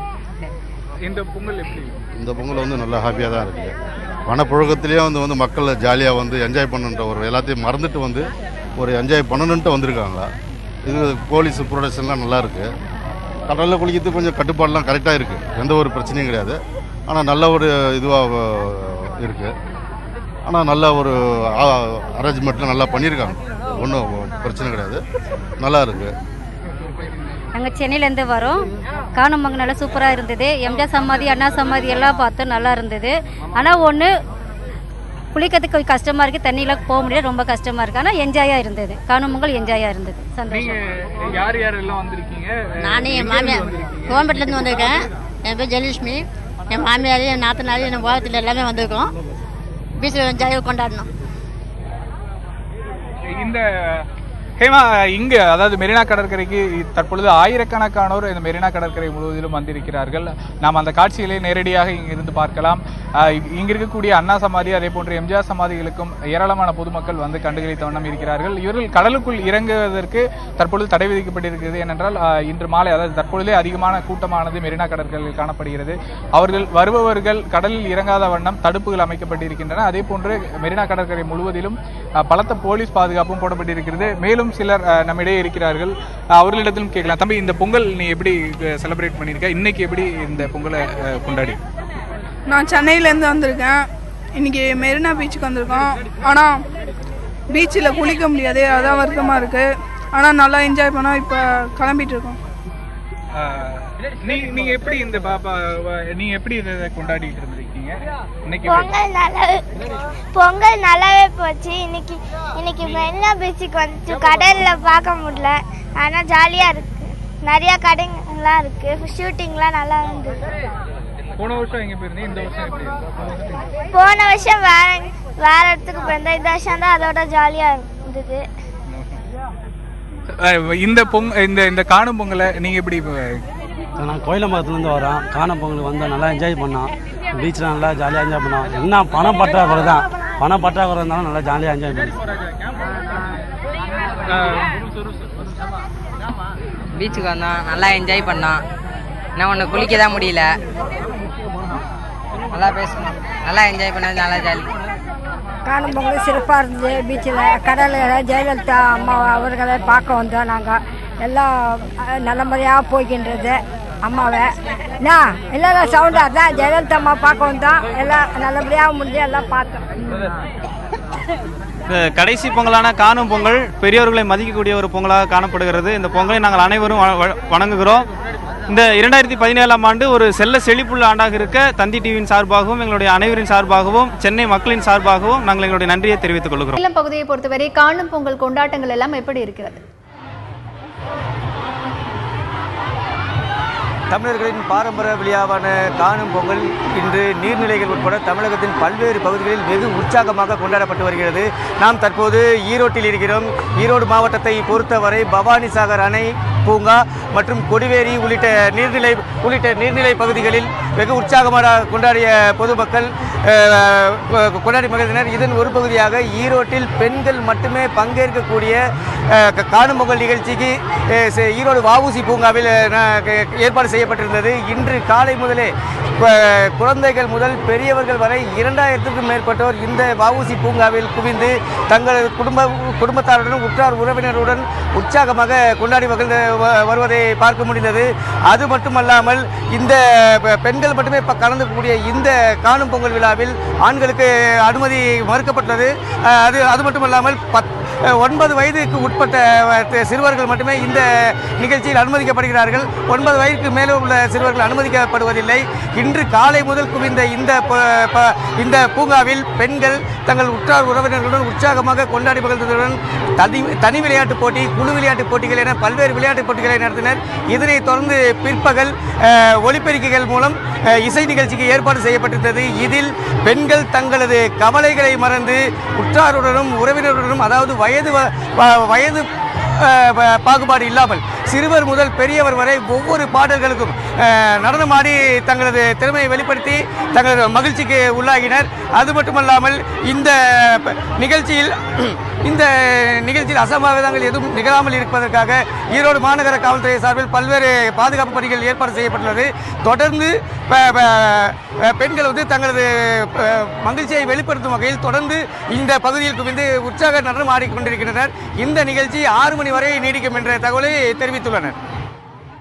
இந்த பொங்கல் எப்படி? இந்த பொங்கல் வந்து நல்லா ஹாப்பியாக தான் இருக்குது. வனப்புழக்கத்திலேயே வந்து மக்கள் ஜாலியாக வந்து என்ஜாய் பண்ணுன்ற ஒரு எல்லாத்தையும் மறந்துட்டு வந்து ஒரு என்ஜாய் பண்ணணுன்ட்டு வந்திருக்காங்க. இது போலீஸ் ப்ரொடெக்ஷன்லாம் நல்லா இருக்குது. கடலில் குளிக்கிறதுக்கு கொஞ்சம் கட்டுப்பாடெலாம் கரெக்டாக இருக்குது, எந்த ஒரு பிரச்சனையும் கிடையாது. ஆனால் நல்ல ஒரு இதுவாக இருக்குது. ஆனால் நல்ல ஒரு அரேஞ்ச்மெண்ட்லாம் நல்லா பண்ணியிருக்காங்க, ஒன்றும் பிரச்சனை கிடையாது, நல்லா இருக்குது. நாங்கள் சென்னையிலேருந்து வரோம். காணும் பொங்கல் நல்லா சூப்பராக இருந்தது. எம்ஜிஆர் சமாதி, அண்ணா சமாதி எல்லாம் பார்த்தோம், நல்லா இருந்தது. ஆனால் ஒன்று குளிக்கிறதுக்கு கொஞ்சம் கஷ்டமாக இருக்குது, தண்ணியில் போக முடியாது, ரொம்ப கஷ்டமாக இருக்குது. ஆனால் என்ஜாயாக இருந்தது. காணும் பொங்கல் என்ஜாயாக இருந்தது, சந்தோஷம். யார் யாரெல்லாம் வந்திருக்கீங்க? நானே என் மாமியார் கோயம்பேட்டிலேருந்து வந்திருக்கேன். என் பேர் ஜெயலட்சுமி. என் மாமியார், என் நாத்தனார், என் உலகத்தில் எல்லாமே வந்திருக்கோம். பீச்சில் ஜாலியாக கொண்டாடணும். இந்த ஹேமா, இங்கு அதாவது மெரினா கடற்கரைக்கு தற்பொழுது ஆயிரக்கணக்கானோர் இந்த மெரினா கடற்கரை முழுவதிலும் வந்திருக்கிறார்கள். நாம் அந்த காட்சிகளை நேரடியாக இங்கிருந்து பார்க்கலாம். இங்கு இருக்கக்கூடிய அண்ணா சமாதி, அதே போன்று எம்ஜிஆர் சமாதிகளுக்கும் ஏராளமான பொதுமக்கள் வந்து கண்டுகளித்த வண்ணம் இருக்கிறார்கள். இவர்கள் கடலுக்குள் இறங்குவதற்கு தற்பொழுது தடை விதிக்கப்பட்டிருக்கிறது. ஏனென்றால் இன்று மாலை, அதாவது தற்பொழுதே அதிகமான கூட்டமானது மெரினா கடற்கரையில் காணப்படுகிறது. அவர்கள் வருபவர்கள் கடலில் இறங்காத வண்ணம் தடுப்புகள் அமைக்கப்பட்டிருக்கின்றன. அதே போன்று மெரினா கடற்கரை முழுவதிலும் பலத்த போலீஸ் பாதுகாப்பும் போடப்பட்டிருக்கிறது. மேலும் சிலர் நம்மிடையே இருக்கிறார்கள், அவர்களிடத்திலும் கேட்கலாம். தம்பி, இந்த பொங்கல் நீ எப்படி செலிப்ரேட் பண்ணியிருக்க? இன்னைக்கு எப்படி இந்த பொங்கலை கொண்டாடி? நான் சென்னையிலேருந்து வந்திருக்கேன். இன்றைக்கி மெரினா பீச்சுக்கு வந்திருக்கோம். ஆனால் பீச்சில் குளிக்க முடியாது, அதான் வருத்தமாக இருக்குது. ஆனால் நல்லா என்ஜாய் பண்ணோம். இப்போ கிளம்பிட்டு இருக்கோம். நீங்க எப்படி இந்த நீங்க எப்படி இதை கொண்டாடிட்டு இருந்திருக்கீங்க? இன்னைக்கு பொங்கல் நல்லாவே போச்சு. இன்னைக்கு மெரினா பீச்சுக்கு வந்துச்சு. கடலில் பார்க்க முடியல, ஆனால் ஜாலியாக இருக்கு. நிறைய கடைங்கள்லாம் இருக்கு, ஷூட்டிங்லாம் நல்லா இருந்தது. போன வருஷம் எங்க போயிருந்தீங்க? இந்த வருஷம் எப்படி? போன வருஷம் வேற இடத்துக்கு போயிருந்தேன். இந்த வருஷம் தான் அதோட ஜாலியாக இருந்தது. இந்த காணும் பொங்கலை நீங்க எப்படி? நான் கோயிலம்பலத்துலேருந்து வரோம். காணும் பொங்கலுக்கு வந்தோம், நல்லா என்ஜாய் பண்ணோம். பீச்சில் நல்லா ஜாலியாக என்ஜாய் பண்ணோம். என்ன பணம் பற்றாக்குறை தான், பணம் பற்றாக்குறை இருந்தாலும் நல்லா ஜாலியாக என்ஜாய் பண்ணோம். பீச்சுக்கு வந்தோம், நல்லா என்ஜாய் பண்ணோம். என்ன ஒன்று குளிக்க தான் முடியல. நல்லா பேசணும், நல்லா என்ஜாய் பண்ணது, நல்லா ஜாலி. காணும் பொங்கல் சிறப்பாக இருந்தது. பீச்சில் கடலில் ஜெயலலிதா அம்மா அவர்களை பார்க்க வந்தோம். நாங்கள் எல்லாம் நல்ல முறையாக போய்கின்றது. அம்மாவை எல்லாம் சவுண்டாக தான் ஜெயலலிதா அம்மா பார்க்க வந்தோம். எல்லாம் நல்லபடியாக முடிஞ்சு எல்லாம் பார்த்தோம். கடைசி பொங்கலான காணும் பொங்கல் பெரியவர்களை மதிக்கக்கூடிய ஒரு பொங்கலாக காணப்படுகிறது. இந்த பொங்கலை நாங்கள் அனைவரும் வணங்குகிறோம். இந்த 2017ஆம் ஆண்டு ஒரு செல்ல செழிப்புள்ள ஆண்டாக இருக்க தந்தி டிவியின் சார்பாகவும் எங்களுடைய அனைவரின் சார்பாகவும் சென்னை மக்களின் சார்பாகவும் நாங்கள் எங்களுடைய நன்றியை தெரிவித்துக் கொள்கிறோம். சேலம் பகுதியை பொறுத்தவரை காணும் பொங்கல் கொண்டாட்டங்கள் எல்லாம் எப்படி இருக்கிறது? தமிழர்களின் பாரம்பரிய விழாவான காணும் பொங்கல் இன்று நீர்நிலைகள் உட்பட தமிழகத்தின் பல்வேறு பகுதிகளில் வெகு உற்சாகமாக கொண்டாடப்பட்டு வருகிறது. நாம் தற்போது ஈரோட்டில் இருக்கிறோம். ஈரோடு மாவட்டத்தை பொறுத்தவரை பவானிசாகர் அணை பூங்கா மற்றும் கொடிவேரி உள்ளிட்ட நீர்நிலை பகுதிகளில் வெகு உற்சாகமாக கொண்டாடிய பொதுமக்கள் கொண்டாடி மகிழ்ந்தனர். இதன் ஒரு பகுதியாக ஈரோட்டில் பெண்கள் மட்டுமே பங்கேற்கக்கூடிய காணும் பொங்கல் நிகழ்ச்சிக்கு ஈரோடு வஉசி பூங்காவில் ஏற்பாடு செய்யப்பட்டிருந்தது. இன்று காலை முதலே குழந்தைகள் முதல் பெரியவர்கள் வரை 2000க்கும் மேற்பட்டோர் இந்த வஉசி பூங்காவில் குவிந்து தங்களது குடும்பத்தாருடன் உற்றார் உறவினருடன் உற்சாகமாக கொண்டாடி மகிழ்ந்து வருவதை பார்க்க முடிந்தது. அது மட்டுமல்லாமல் இந்த பெண்கள் மட்டுமே கலந்துக்கூடிய இந்த காணும் பொங்கல் விழாவில் ஆண்களுக்கு அனுமதி மறுக்கப்பட்டது. அது மட்டுமல்லாமல் 9 வயதுக்கு உட்பட்ட சிறுவர்கள் மட்டுமே இந்த நிகழ்ச்சியில் அனுமதிக்கப்படுகிறார்கள். 9 வயதுக்கு மேலே உள்ள சிறுவர்கள் அனுமதிக்கப்படுவதில்லை. இன்று காலை முதல் குவிந்த இந்த பூங்காவில் பெண்கள் தங்கள் உற்றார் உறவினர்களுடன் உற்சாகமாக கொண்டாடி மகிழ்ந்ததுடன் தனி விளையாட்டுப் போட்டி, குழு விளையாட்டுப் போட்டிகள் என பல்வேறு விளையாட்டுப் போட்டிகளை நடத்தினர். இதனைத் தொடர்ந்து பிற்பகல் ஒலிபெருக்கிகள் மூலம் இசை நிகழ்ச்சிக்கு ஏற்பாடு செய்யப்பட்டிருந்தது. இதில் பெண்கள் தங்களது கவலைகளை மறந்து உற்றாருடனும் உறவினருடனும், அதாவது வயது பாகுபாடு இல்லாமல் சிறுவர் முதல் பெரியவர் வரை ஒவ்வொரு பாடல்களுக்கும் நடனமாடி தங்களது திறமையை வெளிப்படுத்தி தங்களது மகிழ்ச்சிக்கு உள்ளாகினர். அது மட்டுமல்லாமல் இந்த நிகழ்ச்சியில் அசம்பாவிதங்கள் எதுவும் நிகழாமல் இருப்பதற்காக ஈரோடு மாநகர காவல்துறை சார்பில் பல்வேறு பாதுகாப்பு பணிகள் ஏற்பாடு செய்யப்பட்டுள்ளது. தொடர்ந்து பெண்கள் தங்களது மகிழ்ச்சியை வெளிப்படுத்தும் வகையில் தொடர்ந்து இந்த பகுதியில் குவிந்து உற்சாக நடனம் ஆடிக்கொண்டிருக்கின்றனர். இந்த நிகழ்ச்சி 6 மணி வரை நீடிக்கும் என்ற தகவலை தெரிவித்துள்ளனர்.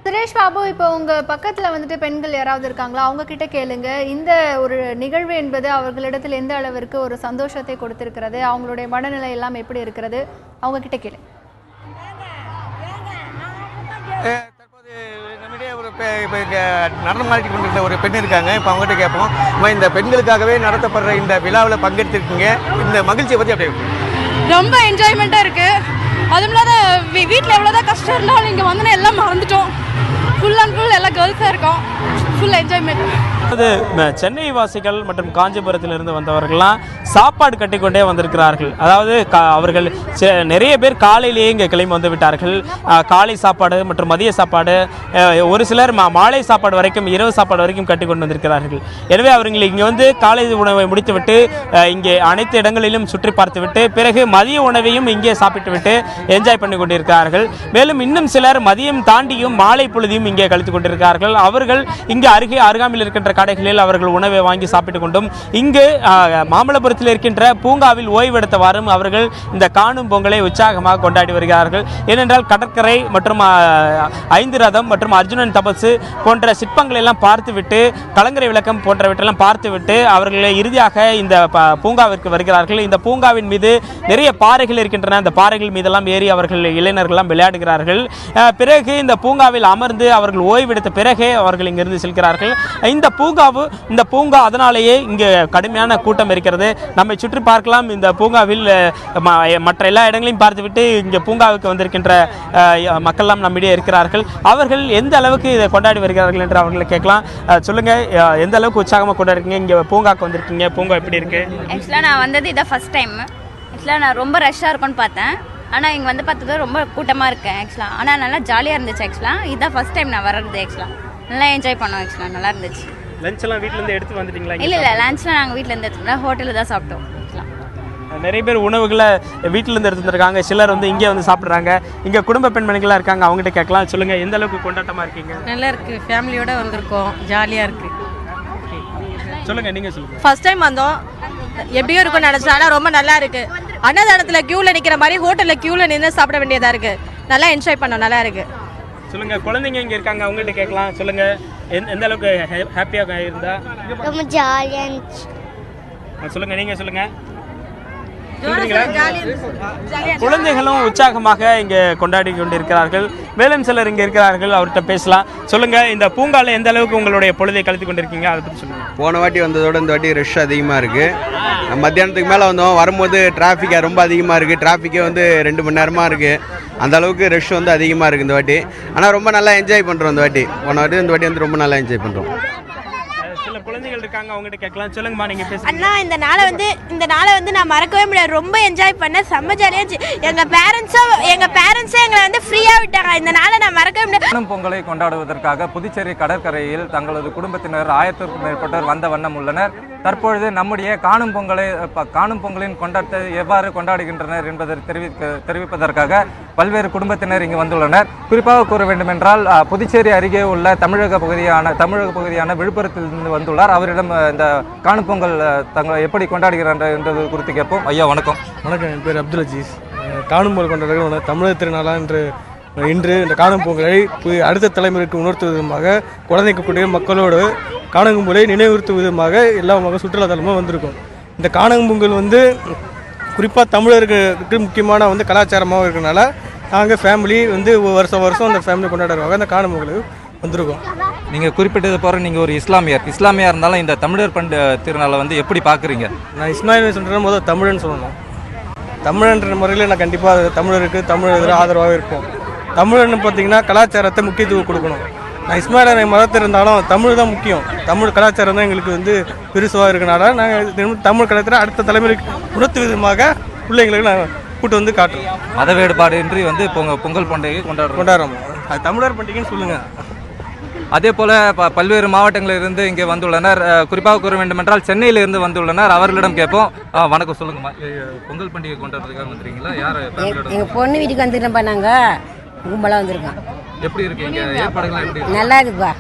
சுரேஷ் பாபு, இப்போ உங்க பக்கத்துல பெண்கள் யாராவது இருக்காங்களா? அவங்க கிட்ட கேளுங்க. இந்த ஒரு நிகழ்வு என்பது அவர்களிடத்தில் எந்த அளவிற்கு ஒரு சந்தோஷத்தை கொடுத்திருக்கிறது, அவங்களுடைய மனநிலை எல்லாம் எப்படி இருக்கிறது, அவங்க கிட்ட கேளுங்க. நடனம் ஆடி கொண்டிருந்த ஒரு பெண் இருக்காங்க. இப்போ அவங்ககிட்ட கேட்போம். இந்த பெண்களுக்காகவே நடத்தப்படுற இந்த விழாவில் பங்கெடுத்திருக்கீங்க, இந்த மகிழ்ச்சியை பற்றி அப்படியே? ரொம்ப என்ஜாய்மெண்ட்டாக இருக்குது. அதுவும் இல்லாத வீட்டில் எவ்வளோதான் கஷ்டம் இருந்தாலும் இங்கே வந்து எல்லாம் மறந்துட்டோம். ஃபுல் அண்ட் ஃபுல் எல்லாம் கேர்ள்ஸாக இருக்கோம். Full enjoyment. அது சென்னை வாசிகள் மற்றும் காஞ்சிபுரத்திலிருந்து வந்தவர்கள்லாம் சாப்பாடு கட்டிக்கொண்டே வந்திருக்கிறார்கள். அதாவது அவர்கள் நிறைய பேர் காலையிலேயே இங்கே கிளம்பி வந்து விட்டார்கள். காலை சாப்பாடு மற்றும் மதிய சாப்பாடு, ஒரு சிலர் மாலை சாப்பாடு வரைக்கும், இரவு சாப்பாடு வரைக்கும் கட்டி கொண்டு வந்திருக்கிறார்கள். எனவே அவர்கள் இங்கே வந்து காலை உணவை முடித்துவிட்டு இங்கே அனைத்து இடங்களிலும் சுற்றி பார்த்துவிட்டு பிறகு மதிய உணவையும் இங்கே சாப்பிட்டுவிட்டு என்ஜாய் பண்ணி கொண்டிருக்கிறார்கள். மேலும் இன்னும் சிலர் மதியம் தாண்டியும் மாலை பொழுதையும் இங்கே கழித்துக் கொண்டிருக்கிறார்கள். அவர்கள் இங்கே அருகாமையில் இருக்கின்ற கடைகளில் அவர்கள் உணவை வாங்கி சாப்பிட்டுக் கொண்டும் இங்கு மாமல்லபுரத்தில் இருக்கின்ற பூங்காவில் ஓய்வெடுத்தவாறும் அவர்கள் இந்த காணும் பொங்கலை உற்சாகமாக கொண்டாடி வருகிறார்கள். ஏனென்றால் கடற்கரை மற்றும் 5 ரதம் மற்றும் அர்ஜுனன் தபசு போன்ற சிற்பங்களை எல்லாம் பார்த்துவிட்டு, கலங்கரை விளக்கம் போன்றவற்றெல்லாம் பார்த்துவிட்டு அவர்கள் இறுதியாக இந்த பூங்காவிற்கு வருகிறார்கள். இந்த பூங்காவின் மீது நிறைய பாறைகள் இருக்கின்றன. அந்த பாறைகள் மீதெல்லாம் ஏறி அவர்கள் இளைஞர்கள்லாம் விளையாடுகிறார்கள். பிறகு இந்த பூங்காவில் அமர்ந்து அவர்கள் ஓய்வெடுத்த பிறகே அவர்கள் இங்கிருந்து செல்கிறார்கள். இந்த பூங்கா அதனாலேயே இங்கே கடுமையான கூட்டம் இருக்கிறது. நம்மை சுற்றி பார்க்கலாம். இந்த பூங்காவில் மற்ற எல்லா இடங்களையும் பார்த்துவிட்டு இங்கே பூங்காவுக்கு வந்திருக்கின்ற மக்கள்லாம் நம்மிடையே இருக்கிறார்கள். அவர்கள் எந்த அளவுக்கு இதை கொண்டாடி வருகிறார்கள் என்று அவர்களை கேட்கலாம். சொல்லுங்க, எந்த அளவுக்கு உற்சாகமாக கொண்டாடுறீங்க? இங்கே பூங்காவுக்கு வந்திருக்கீங்க, பூங்கா எப்படி இருக்கு? ஆக்சுவலாக நான் வந்தது இதான் ஃபர்ஸ்ட் டைம். ஆக்சுவலாக நான் ரொம்ப ரஷ்ஷாக இருக்கும்னு பார்த்தேன். ஆனால் இங்கே வந்து பார்த்தது ரொம்ப கூட்டமாக இருக்கேன் ஆக்சுவலாக. ஆனால் நல்லா ஜாலியாக இருந்துச்சு. ஆக்சுவலாக இதுதான் ஃபர்ஸ்ட் டைம் நான் வர்றது. ஆக்சுவலாக நல்லா என்ஜாய் பண்ணோம். ஆக்சுவலாக நல்லா இருந்துச்சு. லஞ்ச்லாம் வீட்டிலேருந்து எடுத்து வந்துட்டீங்களா? இல்லை லஞ்ச்லாம் நாங்கள் வீட்டிலேருந்து எடுத்துக்கலாம், ஹோட்டலில் தான் சாப்பிட்டோம். நிறைய பேர் உணவுகளை வீட்டிலேருந்து எடுத்து வந்துருக்காங்க. சிலர் இங்கே வந்து சாப்பிட்றாங்க. இங்கே குடும்ப பெண்மணிகளாக இருக்காங்க, அவங்ககிட்ட கேட்கலாம். சொல்லுங்கள், எந்த அளவுக்கு கொண்டாட்டமாக இருக்கீங்க? நல்லா இருக்குது, ஃபேமிலியோட வந்திருக்கோம், ஜாலியாக இருக்குது. சொல்லுங்கள், நீங்கள் சொல்லுங்கள். ஃபர்ஸ்ட் டைம் வந்தோம், எப்படியும் இருக்கும்னு நினச்சோம். ஆனால் ரொம்ப நல்லா இருக்குது. அன்னதானத்தில் க்யூவில் நிற்கிற மாதிரி ஹோட்டலில் க்யூவில் நின்று சாப்பிட வேண்டியதாக இருக்குது. நல்லா என்ஜாய் பண்ணோம், நல்லா இருக்குது. சொல்லுங்க, குழந்தைங்க இங்கே இருக்காங்க, அவங்கள்ட்ட கேட்கலாம். சொல்லுங்க, எந்த அளவுக்கு ஹாப்பியாக இருந்தா? ரொம்ப ஜாலியாக இருந்துச்சு. சொல்லுங்க, நீங்கள் சொல்லுங்க. குழந்தைகளும் உற்சாகமாக இங்கே கொண்டாடி கொண்டிருக்கிறார்கள். மேலும் சிலர் இங்கே இருக்கிறார்கள், அவர்கிட்ட பேசலாம். சொல்லுங்க, இந்த பூங்கால எந்த அளவுக்கு உங்களுடைய பொழுதை கழித்து கொண்டிருக்கீங்க, அதை பற்றி சொல்லுங்க. போன வாட்டி வந்ததோட இந்த வாட்டி ரஷ் அதிகமாக இருக்குது. மத்தியானத்துக்கு மேலே வந்தோம், வரும்போது டிராஃபிக் ரொம்ப அதிகமாக இருக்குது. டிராஃபிக்கே வந்து 2 மணி நேரமாக இருக்குது. அந்த அளவுக்கு ரஷ் வந்து அதிகமாக இருக்குது இந்த வாட்டி. ஆனால் ரொம்ப நல்லா என்ஜாய் பண்ணுறோம் இந்த வாட்டி. போன வாட்டி இந்த வாட்டி வந்து ரொம்ப நல்லா என்ஜாய் பண்ணுறோம். சில குழந்தைகள் இருக்காங்க, அவங்ககிட்ட கேட்கலாம். சொல்லுங்கம்மா, நீங்கள் பேசுங்க. அண்ணா, இந்த நாளை வந்து நான் மறக்கவே முடியாது. ரொம்ப என்ஜாய் பண்ணேன், செம்ம ஜாலியாக இருந்துச்சு. எங்கள் பேரண்ட்ஸும் எங்களை வந்து ஃப்ரீயாக விட்டாங்க. இந்த நாளை நான் மறக்கவே முடியாது. காணும் பொங்கலை கொண்டாடுவதற்காக புதுச்சேரி கடற்கரையில் தங்களது குடும்பத்தினர் 1000க்கும் மேற்பட்டோர் வந்த வண்ணம் உள்ளனர். தற்பொழுது நம்முடைய காணும் பொங்கலின் கொண்டாட்டத்தை எவ்வாறு கொண்டாடுகின்றனர் என்பதை தெரிவிப்பதற்காக பல்வேறு குடும்பத்தினர் இங்கு வந்துள்ளனர். குறிப்பாக கூற வேண்டுமென்றால் புதுச்சேரி அருகே உள்ள தமிழக பகுதியான விழுப்புரத்திலிருந்து வந்துள்ளார். அவரிடம் இந்த காணும் பொங்கல் தங்கள் எப்படி கொண்டாடுகிறார்கள் என்பது குறித்து கேட்போம். ஐயா வணக்கம். வணக்கம், என் பேர் அப்துல் அஜீஸ். காணும் பொங்கல் கொண்டாடுகிற தமிழர் திருநாளா இன்று இந்த காணும் பொங்கலை அடுத்த தலைமுறைக்கு உணர்த்தும் விதமாக குழந்தைக்கூடிய மக்களோடு காணும் பொங்கலை நினைவுறுத்தும் விதமாக எல்லா சுற்றுலாத்தலமாக வந்திருக்கும். இந்த காணும் பொங்கல் வந்து குறிப்பாக தமிழர்களுக்கு முக்கியமான கலாச்சாரமாக இருக்கிறனால நாங்கள் ஃபேமிலி வருஷம் அந்த ஃபேமிலி கொண்டாடுறவாங்க அந்த காணும் பொங்கலுக்கு வந்திருக்கோம். நீங்கள் குறிப்பிட்டது போகிற நீங்கள் ஒரு இஸ்லாமியாக இருந்தாலும் இந்த தமிழர் திருநாளை எப்படி பார்க்குறீங்க? நான் இஸ்மாயில் சொல்கிறேன், முதல் தமிழன்னு சொல்லணும். தமிழன்ற முறையில் நான் கண்டிப்பாக தமிழருக்கு தமிழர் ஆதரவாக இருப்போம். தமிழன்னு பார்த்தீங்கன்னா கலாச்சாரத்தை முக்கியத்துவம் கொடுக்கணும். நான் இஸ்மாயில் மதத்தில் இருந்தாலும் தமிழ் தான் முக்கியம். தமிழ் கலாச்சாரம் தான் எங்களுக்கு பெருசாக இருக்கனால நாங்கள் தமிழ் கலாச்சாரம் அடுத்த தலைமுறைக்கு உணர்த்து விதமாக பிள்ளைங்களுக்கு நாங்கள் கூட்டு காட்டுறோம். மத வேறுபாடு இன்றி பொங்கல் பண்டிகை கொண்டாடுறோம். அது தமிழர் பண்டிகைன்னு சொல்லுங்கள். அதே போல் பல்வேறு மாவட்டங்களிலிருந்து இங்கே வந்துள்ளனர். குறிப்பாக கூற வேண்டுமென்றால் சென்னையிலிருந்து வந்துள்ளனர். அவர்களிடம் கேட்போம். வணக்கம், சொல்லுங்கம்மா. பொங்கல் பண்டிகை கொண்டாடுறதுக்காக வந்துருக்கீங்களா? யார்? எங்கள் பொண்ணு வீட்டுக்கு வந்துருக்கோம்ப்பா. நாங்கள் கும்பலாக வந்திருக்கோம். எப்படி இருக்கீங்க? ஏற்பாடுகள்லாம் எப்படி? நல்லா இருக்குப்பா.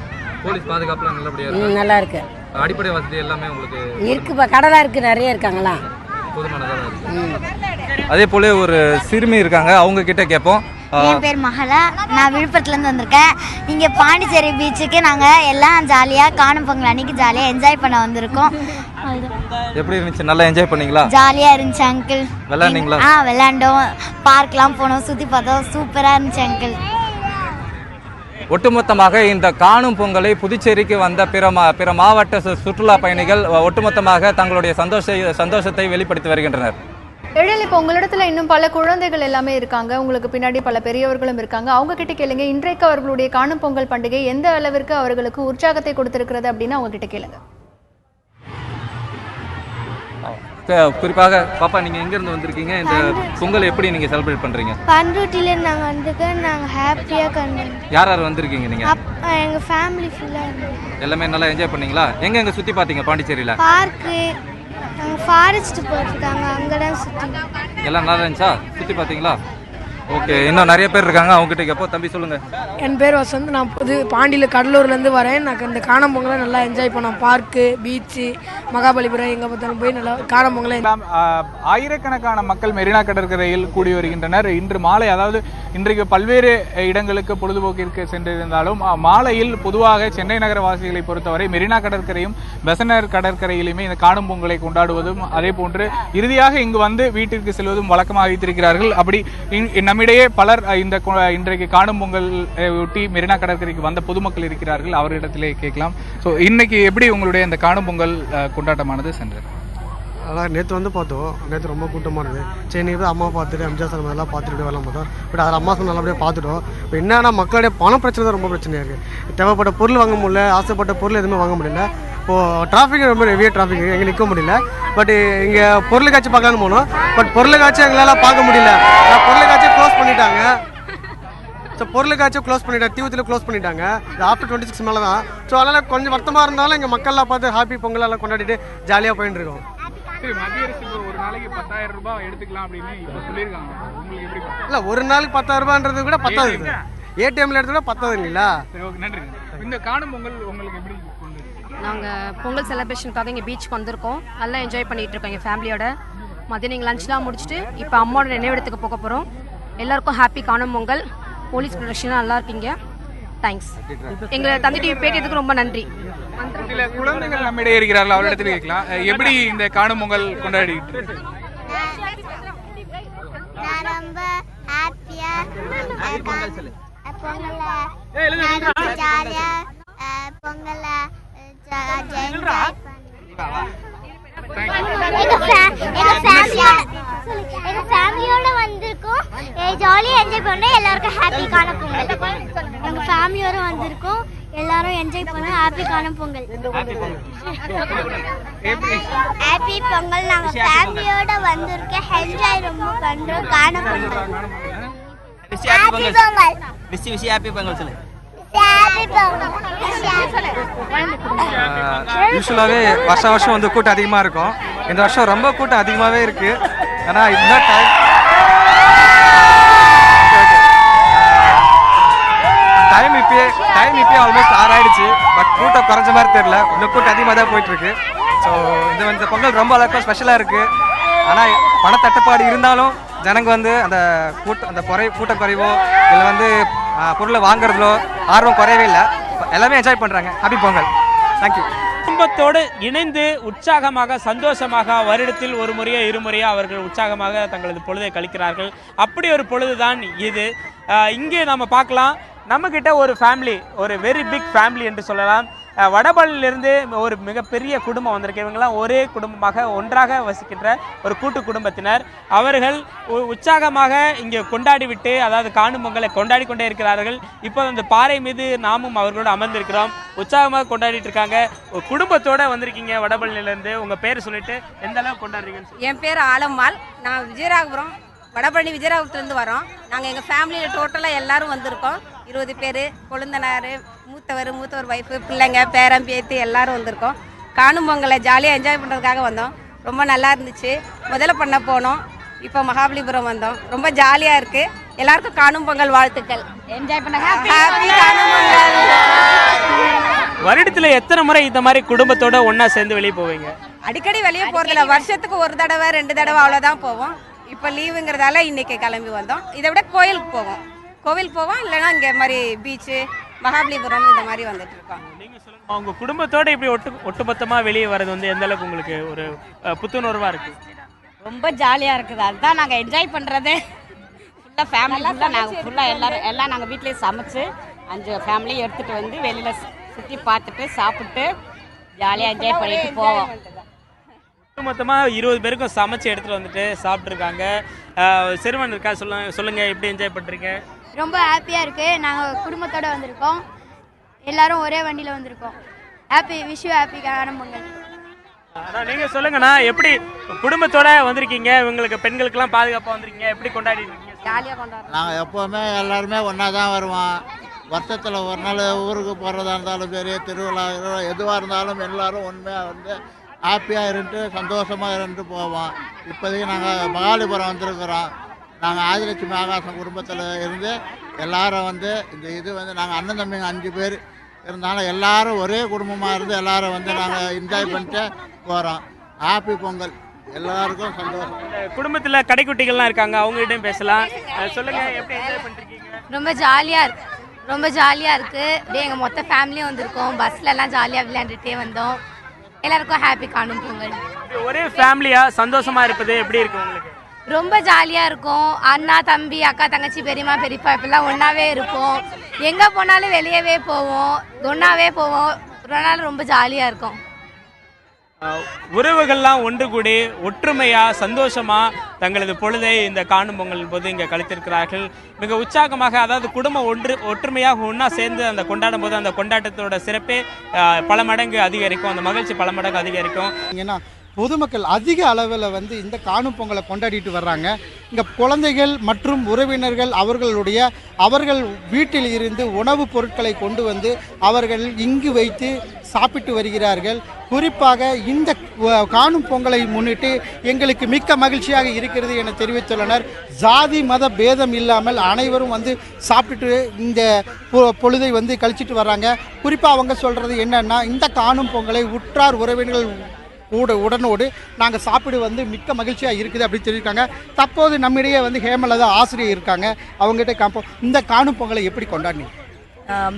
போலீஸ் பாதுகாப்புலாம் நல்லபடியாக இருக்கு? நல்லா இருக்கு. அடிப்படை வசதி எல்லாமே உங்களுக்கு இருக்குப்பா. கடலாக இருக்குது, நிறைய இருக்காங்களா, போதுமானதாக இருக்கு. அதே போல ஒரு சிறுமி இருக்காங்க, அவங்க கிட்ட கேட்போம். என் பேர் மகளா, நான் விழுப்புரத்துலேருந்து வந்திருக்கேன். இங்கே பாண்டிச்சேரி பீச்சுக்கு நாங்கள் எல்லாம் ஜாலியாக காணும் பொங்கல் அன்னைக்கு ஜாலியாக என்ஜாய் பண்ண வந்திருக்கோம். எப்படி இருந்துச்சு? நல்லா என்ஜாய் பண்ணீங்களா? ஜாலியாக இருந்துச்சு அங்கிள். விளையாண்டீங்களா? விளையாண்டோம், பார்க்லாம் போனோம், சுற்றி பார்த்தோம். சூப்பராக இருந்துச்சு அங்கிள். ஒட்டுமொத்தமாக இந்த காணும் பொங்கலை புதுச்சேரிக்கு வந்த பிற மாவட்ட சுற்றுலா பயணிகள் ஒட்டுமொத்தமாக தங்களுடைய சந்தோஷத்தை வெளிப்படுத்தி வருகின்றனர். எழில், இப்போ உங்களிடத்துல இன்னும் பல குழந்தைகள் எல்லாமே இருக்காங்க, உங்களுக்கு பின்னாடி பல பெரியவர்களும் இருக்காங்க. அவங்க கிட்ட கேளுங்க, இன்றைக்கு அவர்களுடைய காணும் பொங்கல் பண்டிகை எந்த அளவிற்கு அவர்களுக்கு உற்சாகத்தை கொடுத்திருக்கிறது அப்படின்னு அவங்க கிட்ட கேளுங்க. குறிப்பாக பாப்பா, நீங்க எங்க இருந்து வந்திருக்கீங்க? இந்த பொங்கல் எப்படி நீங்க செலிப்ரேட் பண்றீங்க? பண்ருட்டில நாங்க வந்திருக்கோம். நாங்க ஹாப்பியா கண்டோம். யார் யார் வந்திருக்கீங்க நீங்க? எங்க ஃபேமிலி ஃபுல்லா எல்லாமே நல்லா என்ஜாய் பண்ணீங்களா? எங்க சுத்தி பாத்தீங்க பாண்டிச்சேரியில? பார்க், ஃபாரஸ்ட் போயிருக்காங்க, அங்கதான் சுத்தி. எல்லாம் நல்லா இருந்துச்சா? சுத்தி பாத்தீங்களா? ஓகே, இன்னும் நிறைய பேர் இருக்காங்க, அவங்க கிட்ட கேப்போ. தம்பி சொல்லுங்க. என் பேர் வசந்த். நான் பாண்டியில் கடலூர்லேருந்து வரேன். நான் இந்த காணும் பொங்கலை நல்லா என்ஜாய் பண்ணோம். பார்க்கு, பீச்சு, மகாபலிபுரம் எங்கே பார்த்தாலும் போய் நல்லா காணும் பொங்கலை. ஆயிரக்கணக்கான மக்கள் மெரினா கடற்கரையில் கூடி வருகின்றனர். இன்று மாலை, அதாவது இன்றைக்கு பல்வேறு இடங்களுக்கு பொழுதுபோக்கிற்கு சென்றிருந்தாலும் மாலையில் பொதுவாக சென்னை நகர வாசிகளை பொறுத்தவரை மெரினா கடற்கரையும் பெசன்ட் கடற்கரையிலுமே இந்த காணும் பொங்கலை கொண்டாடுவதும் அதே போன்று இறுதியாக இங்கு வந்து வீட்டிற்கு செல்வதும் வழக்கமாக வைத்திருக்கிறார்கள். அப்படி நம்மிடையே பலர் இன்றைக்கு காணும் பொங்கல் ஒட்டி மெரினா கடற்கரைக்கு வந்த பொதுமக்கள் இருக்கிறார்கள். அவரிடத்திலே கேட்கலாம். ஸோ இன்னைக்கு எப்படி உங்களுடைய இந்த காணும் பொங்கல் கொண்டாட்டமானது சென்றது? அதான் நேற்று பார்த்தோம். நேற்று ரொம்ப கூட்டமாக இருக்குது. சரி, நீ அம்மா பார்த்துட்டு எம்ஜிஆர் சார் எல்லாம் பார்த்துட்டு வரலாம் பார்த்தோம். பட் அதில் அம்மா சார் நல்லபடியாக பார்த்துட்டோம். இப்போ என்னன்னா மக்களுடைய பண பிரச்சனை தான் ரொம்ப பிரச்சனையாக இருக்குது. தேவைப்பட்ட பொருள் வாங்க முடியல, ஆசைப்பட்ட பொருள் எதுவுமே வாங்க முடியல. இப்போது டிராஃபிக் ரொம்ப ஹெவியாக டிராஃபிக், எங்கே நிற்க முடியல. பட் இங்கே பொருளுக்காட்சி பார்க்கலான்னு போனோம். பட் பொருளுக்காட்சி எங்களால் பார்க்க முடியல. பொருளுக்காட்சி க்ளோஸ் பண்ணிட்டாங்க. ஸோ பொருளுக்காச்சும் க்ளோஸ் பண்ணிட்டாங்க, தீவத்தில் க்ளோஸ் பண்ணிட்டாங்க. இது ஆஃப்டர் 26 மேலே தான். ஸோ அதனால் கொஞ்சம் வருத்தமாக இருந்தாலும் எங்கள் மக்கள்லாம் பார்த்து ஹாப்பி பொங்கலெல்லாம் கொண்டாடிட்டு ஜாலியாக போயிட்டு இருக்கோம். சரி, மத்திய அரசு ஒரு நாளைக்கு 10,000 ரூபாய் எடுத்துக்கலாம் அப்படின்னு இப்போ சொல்லியிருக்காங்க. உங்களுக்கு எப்படி? இல்லை, ஒரு நாளுக்கு 10,000 ரூபான்றது கூட பத்தாது. ஏடிஎம்ல எடுத்து கூட பத்தாது இல்லைங்களா? சரி, ஓகே, நன்றி. இந்த காணும் பொங்கல் உங்களுக்கு எப்படி? நாங்கள் பொங்கல் செலிப்ரேஷனுக்காக இங்கே பீச்சுக்கு வந்திருக்கோம். நல்லா என்ஜாய் பண்ணிகிட்டு இருக்கோம் எங்கள் ஃபேமிலியோட. மதியம் நீங்கள் லஞ்ச்லாம் முடிச்சுட்டு இப்போ அம்மாவோட நினைவிடத்துக்கு போக போகிறோம். எல்லாருக்கும் ஹாப்பி காணும் பொங்கல். போலீஸ் ப்ரொடெக்ஷனாக நல்லா இருக்கீங்க. தேங்க்ஸ். எங்களை தந்தி டிவி பேட்டியதுக்கு ரொம்ப நன்றி. சில குழந்தைகள் நம்மிடையே இருக்கிறார்கள், அவரிடத்தில் கேட்கலாம். எப்படி இந்த காணும் பொங்கல் கொண்டாடிட்டு? நான் ரொம்ப ஹாப்பியா ஜாலியா பொங்கல எங்க ஃபேமிலியோட வந்திருக்கோம், ஜாலியா என்ஜாய் பண்ணோம். எல்லாருக்கும் ஹாப்பி காணும் பொங்கல். எங்க ஃபேமிலியோட வந்திருக்கோம், எல்லாரும் என்ஜாய் பண்ணோம். ஹாப்பி காணும் பொங்கல். ஹாப்பி பொங்கல். நாங்க ஃபேமிலியோட வந்திருக்கோம், என்ஜாய் ரொம்ப பண்றோம். காணும் Pongal. Happy Pongal. Wish happy Pongal சொல்லு. யூஸ்வலாகவே வருஷம் வந்து கூட்டம் அதிகமாக இருக்கும். இந்த வருஷம் ரொம்ப கூட்டம் அதிகமாகவே இருக்கு. ஆனால் இந்த டைம் இப்பயே ஆல்மோஸ்ட் 6 ஆயிடுச்சு. பட் கூட்டம் குறைஞ்ச மாதிரி தெரியல, இன்னும் கூட்டம் அதிகமாக தான் போயிட்டு இருக்கு. ஸோ இந்த பொங்கல் ரொம்ப அளவுக்கு ஸ்பெஷலாக இருக்கு. ஆனால் பணத்தட்டுப்பாடு இருந்தாலும் ஜனங்க வந்து அந்த கூட்டம் குறைவோ இல்லை வந்து பொருளை வாங்குறதுலோ ஆர்வம் குறையவே இல்லை. எல்லாமே என்ஜாய் பண்ணுறாங்க. ஹாப்பி பொங்கல். தேங்க்யூ. குடும்பத்தோடு இணைந்து உற்சாகமாக சந்தோஷமாக வருடத்தில் ஒரு முறையோ இருமுறையோ அவர்கள் உற்சாகமாக தங்களது பொழுதை கழிக்கிறார்கள். அப்படி ஒரு பொழுதுதான் இது. இங்கே நம்ம பார்க்கலாம், நம்மக்கிட்ட ஒரு ஃபேமிலி, ஒரு வெரி பிக் ஃபேமிலி என்று சொல்லலாம். வடபழனியிலிருந்து ஒரு மிகப்பெரிய குடும்பம் வந்திருக்கு. இவங்கெல்லாம் ஒரே குடும்பமாக ஒன்றாக வசிக்கின்ற ஒரு கூட்டு குடும்பத்தினர். அவர்கள் உற்சாகமாக இங்கே கொண்டாடிவிட்டு, அதாவது காணும் பொங்கலை கொண்டாடி கொண்டே இருக்கிறார்கள். இப்போ அந்த பாறை மீது நாமும் அவர்களோடு அமர்ந்திருக்கிறோம். உற்சாகமாக கொண்டாடிட்டு இருக்காங்க. ஒரு குடும்பத்தோடு வந்திருக்கீங்க வடபழனியிலேருந்து. உங்கள் பேர் சொல்லிட்டு எந்த அளவுக்கு கொண்டாடுறீங்கன்னு? என் பேர் ஆலம்மாள். நான் விஜயராகபுரம், வடபழனி விஜயராகபுரத்துலேருந்து வரோம். நாங்கள் எங்கள் ஃபேமிலியில் டோட்டலாக எல்லாரும் வந்திருக்கோம். 20 பேர், கொழுந்தனார், மூத்தவர் ஒய்ஃபு, பிள்ளைங்க, பேரன் பேத்தி எல்லாரும் வந்திருக்கோம். காணும் பொங்கலை ஜாலியாக என்ஜாய் பண்ணுறதுக்காக வந்தோம். ரொம்ப நல்லா இருந்துச்சு. முதல்ல பண்ண போனோம், இப்போ மகாபலிபுரம் வந்தோம். ரொம்ப ஜாலியாக இருக்குது. எல்லாருக்கும் காணும் பொங்கல் வாழ்த்துக்கள். என்ஜாய் பண்ண ஹாப்பி காணும் பொங்கல். வருடத்தில் எத்தனை முறை இந்த மாதிரி குடும்பத்தோட ஒன்றா சேர்ந்து வெளியே போவீங்க? அடிக்கடி வெளியே போகிறதில்ல, வருஷத்துக்கு 1 தடவை 2 தடவை அவ்வளோதான் போவோம். இப்போ லீவுங்கிறதால இன்றைக்கி கிளம்பி வந்தோம். இதை விட கோவிலுக்கு போவோம், இல்லைன்னா இங்கே மாதிரி பீச்சு, மகாபலிபுரம் இந்த மாதிரி வந்துட்டு இருக்கோம். நீங்கள் சொல்லுங்கள், உங்கள் குடும்பத்தோடு இப்படி ஒட்டுமொத்தமாக வெளியே வர்றது வந்து எந்த அளவுக்கு உங்களுக்கு ஒரு புத்துணர்வாக இருக்குது? ரொம்ப ஜாலியாக இருக்குது. அதுதான் நாங்கள் என்ஜாய் பண்ணுறது. ஃபுல்லாக ஃபேமிலி நாங்கள் எல்லாம் நாங்கள் வீட்டிலேயே சமைச்சு 5 ஃபேமிலி எடுத்துகிட்டு வந்து வெளியில் சுற்றி பார்த்துட்டு சாப்பிட்டு ஜாலியாக என்ஜாய் பண்ணிட்டு போவோம். மொத்தமாக 20 பேருக்கும் சமைச்சு எடுத்துகிட்டு வந்துட்டு சாப்பிட்ருக்காங்க. சிறுவன் இருக்கா, சொல்லுங்கள் எப்படி என்ஜாய் பண்ணுறீங்க? ரொம்ப ஹாப்பியாக இருக்குது. நாங்கள் குடும்பத்தோடு வந்திருக்கோம், எல்லாரும் ஒரே வண்டியில் வந்திருக்கோம். ஹாப்பி விஷ் ஹாப்பி காணும் பொங்கல். அதான் நீங்கள் சொல்லுங்கண்ணா, எப்படி குடும்பத்தோட வந்திருக்கீங்க? உங்களுக்கு பெண்களுக்கெல்லாம் பாதுகாப்பாக வந்திருக்கீங்க, எப்படி கொண்டாடிட்டு இருக்கீங்க? ஜாலியாக கொண்டாடுறோம். நாங்கள் எப்போவுமே எல்லாருமே ஒன்றா தான் வருவோம். வருஷத்தில் ஒரு நாள் ஊருக்கு போகிறதா இருந்தாலும் சரி, திருவிழா எதுவாக இருந்தாலும் எல்லோரும் உண்மையாக வந்து ஹாப்பியாக இருந்துட்டு சந்தோஷமாக இருந்துட்டு போவோம். இப்போதைக்கு நாங்கள் மகாபலிபுரம் வந்திருக்கிறோம். நாங்கள் ஆதிலட்சுமி ஆகாசம் குடும்பத்தில் இருந்து எல்லாரும் வந்து இந்த இது வந்து நாங்கள் அண்ணன் தம்பிங்க 5 பேர் இருந்தாலும் எல்லாரும் ஒரே குடும்பமாக இருந்து எல்லாரும் வந்து நாங்கள் என்ஜாய் பண்ணிட்டு போகிறோம். ஹாப்பி பொங்கல். எல்லாருக்கும் சந்தோஷம். குடும்பத்தில் கடைக்குட்டிகள்லாம் இருக்காங்க, அவங்ககிட்டையும் பேசலாம். சொல்லுங்கள், எப்படி என்ஜாய் பண்ணிருக்கீங்க? ரொம்ப ஜாலியாக இருக்குது. அப்படியே எங்கள் மொத்த ஃபேமிலியும் வந்திருக்கோம். பஸ்லலாம் ஜாலியாக விளையாண்டுட்டே வந்தோம். எல்லாருக்கும் ஹாப்பி காணும் பொங்கல். ஒரே ஃபேமிலியாக சந்தோஷமாக இருப்பது எப்படி இருக்கு உங்களுக்கு? ரொம்ப ஜாலியாக இருக்கும். அண்ணா தம்பி அக்கா தங்கச்சி பெரியம்மா பெரியப்பா இப்பெல்லாம் ஒன்றாவே இருப்போம். எங்கே போனாலும் வெளியவே போவோம், ஒன்றாவே போவோம். ஒரு நாள் ரொம்ப ஜாலியாக இருக்கும். உறவுகள்லாம் ஒன்று கூடி ஒற்றுமையாக சந்தோஷமாக தங்களது பொழுதை இந்த காணும் பொங்கல் போது இங்கே கழித்திருக்கிறார்கள். மிக உற்சாகமாக, அதாவது குடும்பம் ஒற்றுமையாக ஒன்றா சேர்ந்து அந்த கொண்டாடும் போது அந்த கொண்டாட்டத்தோட சிறப்பே பல மடங்கு அதிகரிக்கும், அந்த மகிழ்ச்சி பல மடங்கு அதிகரிக்கும். ஏன்னா பொதுமக்கள் அதிக அளவில் வந்து இந்த காணும் பொங்கலை கொண்டாடிட்டு வர்றாங்க. இங்கே குழந்தைகள் மற்றும் உறவினர்கள் அவர்கள் வீட்டில் இருந்து உணவுப் பொருட்களை கொண்டு வந்து அவர்கள் இங்கு வைத்து சாப்பிட்டு வருகிறார்கள். குறிப்பாக இந்த காணும் பொங்கலை முன்னிட்டு எங்களுக்கு மிக்க மகிழ்ச்சியாக இருக்கிறது என தெரிவித்துள்ளனர். ஜாதி மத பேதம் இல்லாமல் அனைவரும் வந்து சாப்பிட்டுட்டு இந்த பொழுதை வந்து கழிச்சிட்டு வர்றாங்க. குறிப்பாக அவங்க சொல்கிறது என்னன்னா, இந்த காணும் பொங்கலை உற்றார் உறவினர்கள் உடனோடு நாங்கள் சாப்பிடு வந்து மிக்க மகிழ்ச்சியாக இருக்குது அப்படின்னு சொல்லியிருக்காங்க. தற்போது நம்மிடையே வந்து ஹேமலதா ஆசிரியர் இருக்காங்க. அவங்ககிட்ட இந்த காணும் பொங்கலை எப்படி கொண்டாடினீங்க?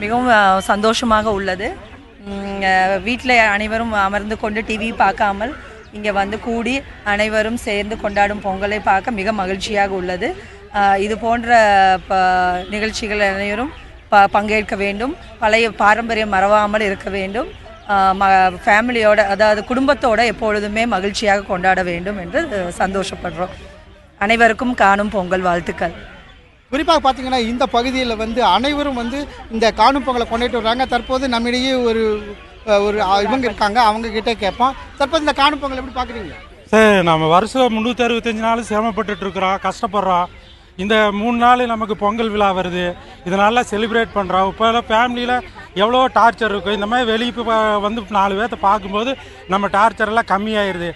மிகவும் சந்தோஷமாக உள்ளது. வீட்டில் அனைவரும் அமர்ந்து கொண்டு டிவி பார்க்காமல் இங்கே வந்து கூடி அனைவரும் சேர்ந்து கொண்டாடும் பொங்கலை பார்க்க மிக மகிழ்ச்சியாக உள்ளது. இது போன்ற நிகழ்ச்சிகள் அனைவரும் பங்கேற்க வேண்டும். பழைய பாரம்பரியம் மறவாமல் இருக்க வேண்டும். ஃபேமிலியோட அதாவது குடும்பத்தோடு எப்பொழுதுமே மகிழ்ச்சியாக கொண்டாட வேண்டும் என்று சந்தோஷப்படுறோம். அனைவருக்கும் காணும் பொங்கல் வாழ்த்துக்கள். குறிப்பாக பார்த்தீங்கன்னா இந்த பகுதியில் வந்து அனைவரும் வந்து இந்த காணும் பொங்கலை கொண்டாடிட்டு வர்றாங்க. தற்போது நம்மிடையே ஒரு இவங்க இருக்காங்க, அவங்க கிட்டே கேட்போம். தற்போது இந்த காணும் பொங்கல் எப்படி பார்க்குறீங்க? சார், நம்ம வருஷம் 365 நாள் சிரமப்பட்டுட்டு இருக்கிறோம், கஷ்டப்படுறோம். இந்த 3 நாள் நமக்கு பொங்கல் விழா வருது, இதை நல்லா செலிப்ரேட் பண்ணுறோம். இப்போ ஃபேமிலியில் எவ்வளோ டார்ச்சர் இருக்கும். இந்த மாதிரி வெளியே வந்து 4 பேர்த்த பார்க்கும்போது நம்ம டார்ச்சரெல்லாம் கம்மியாயிருது.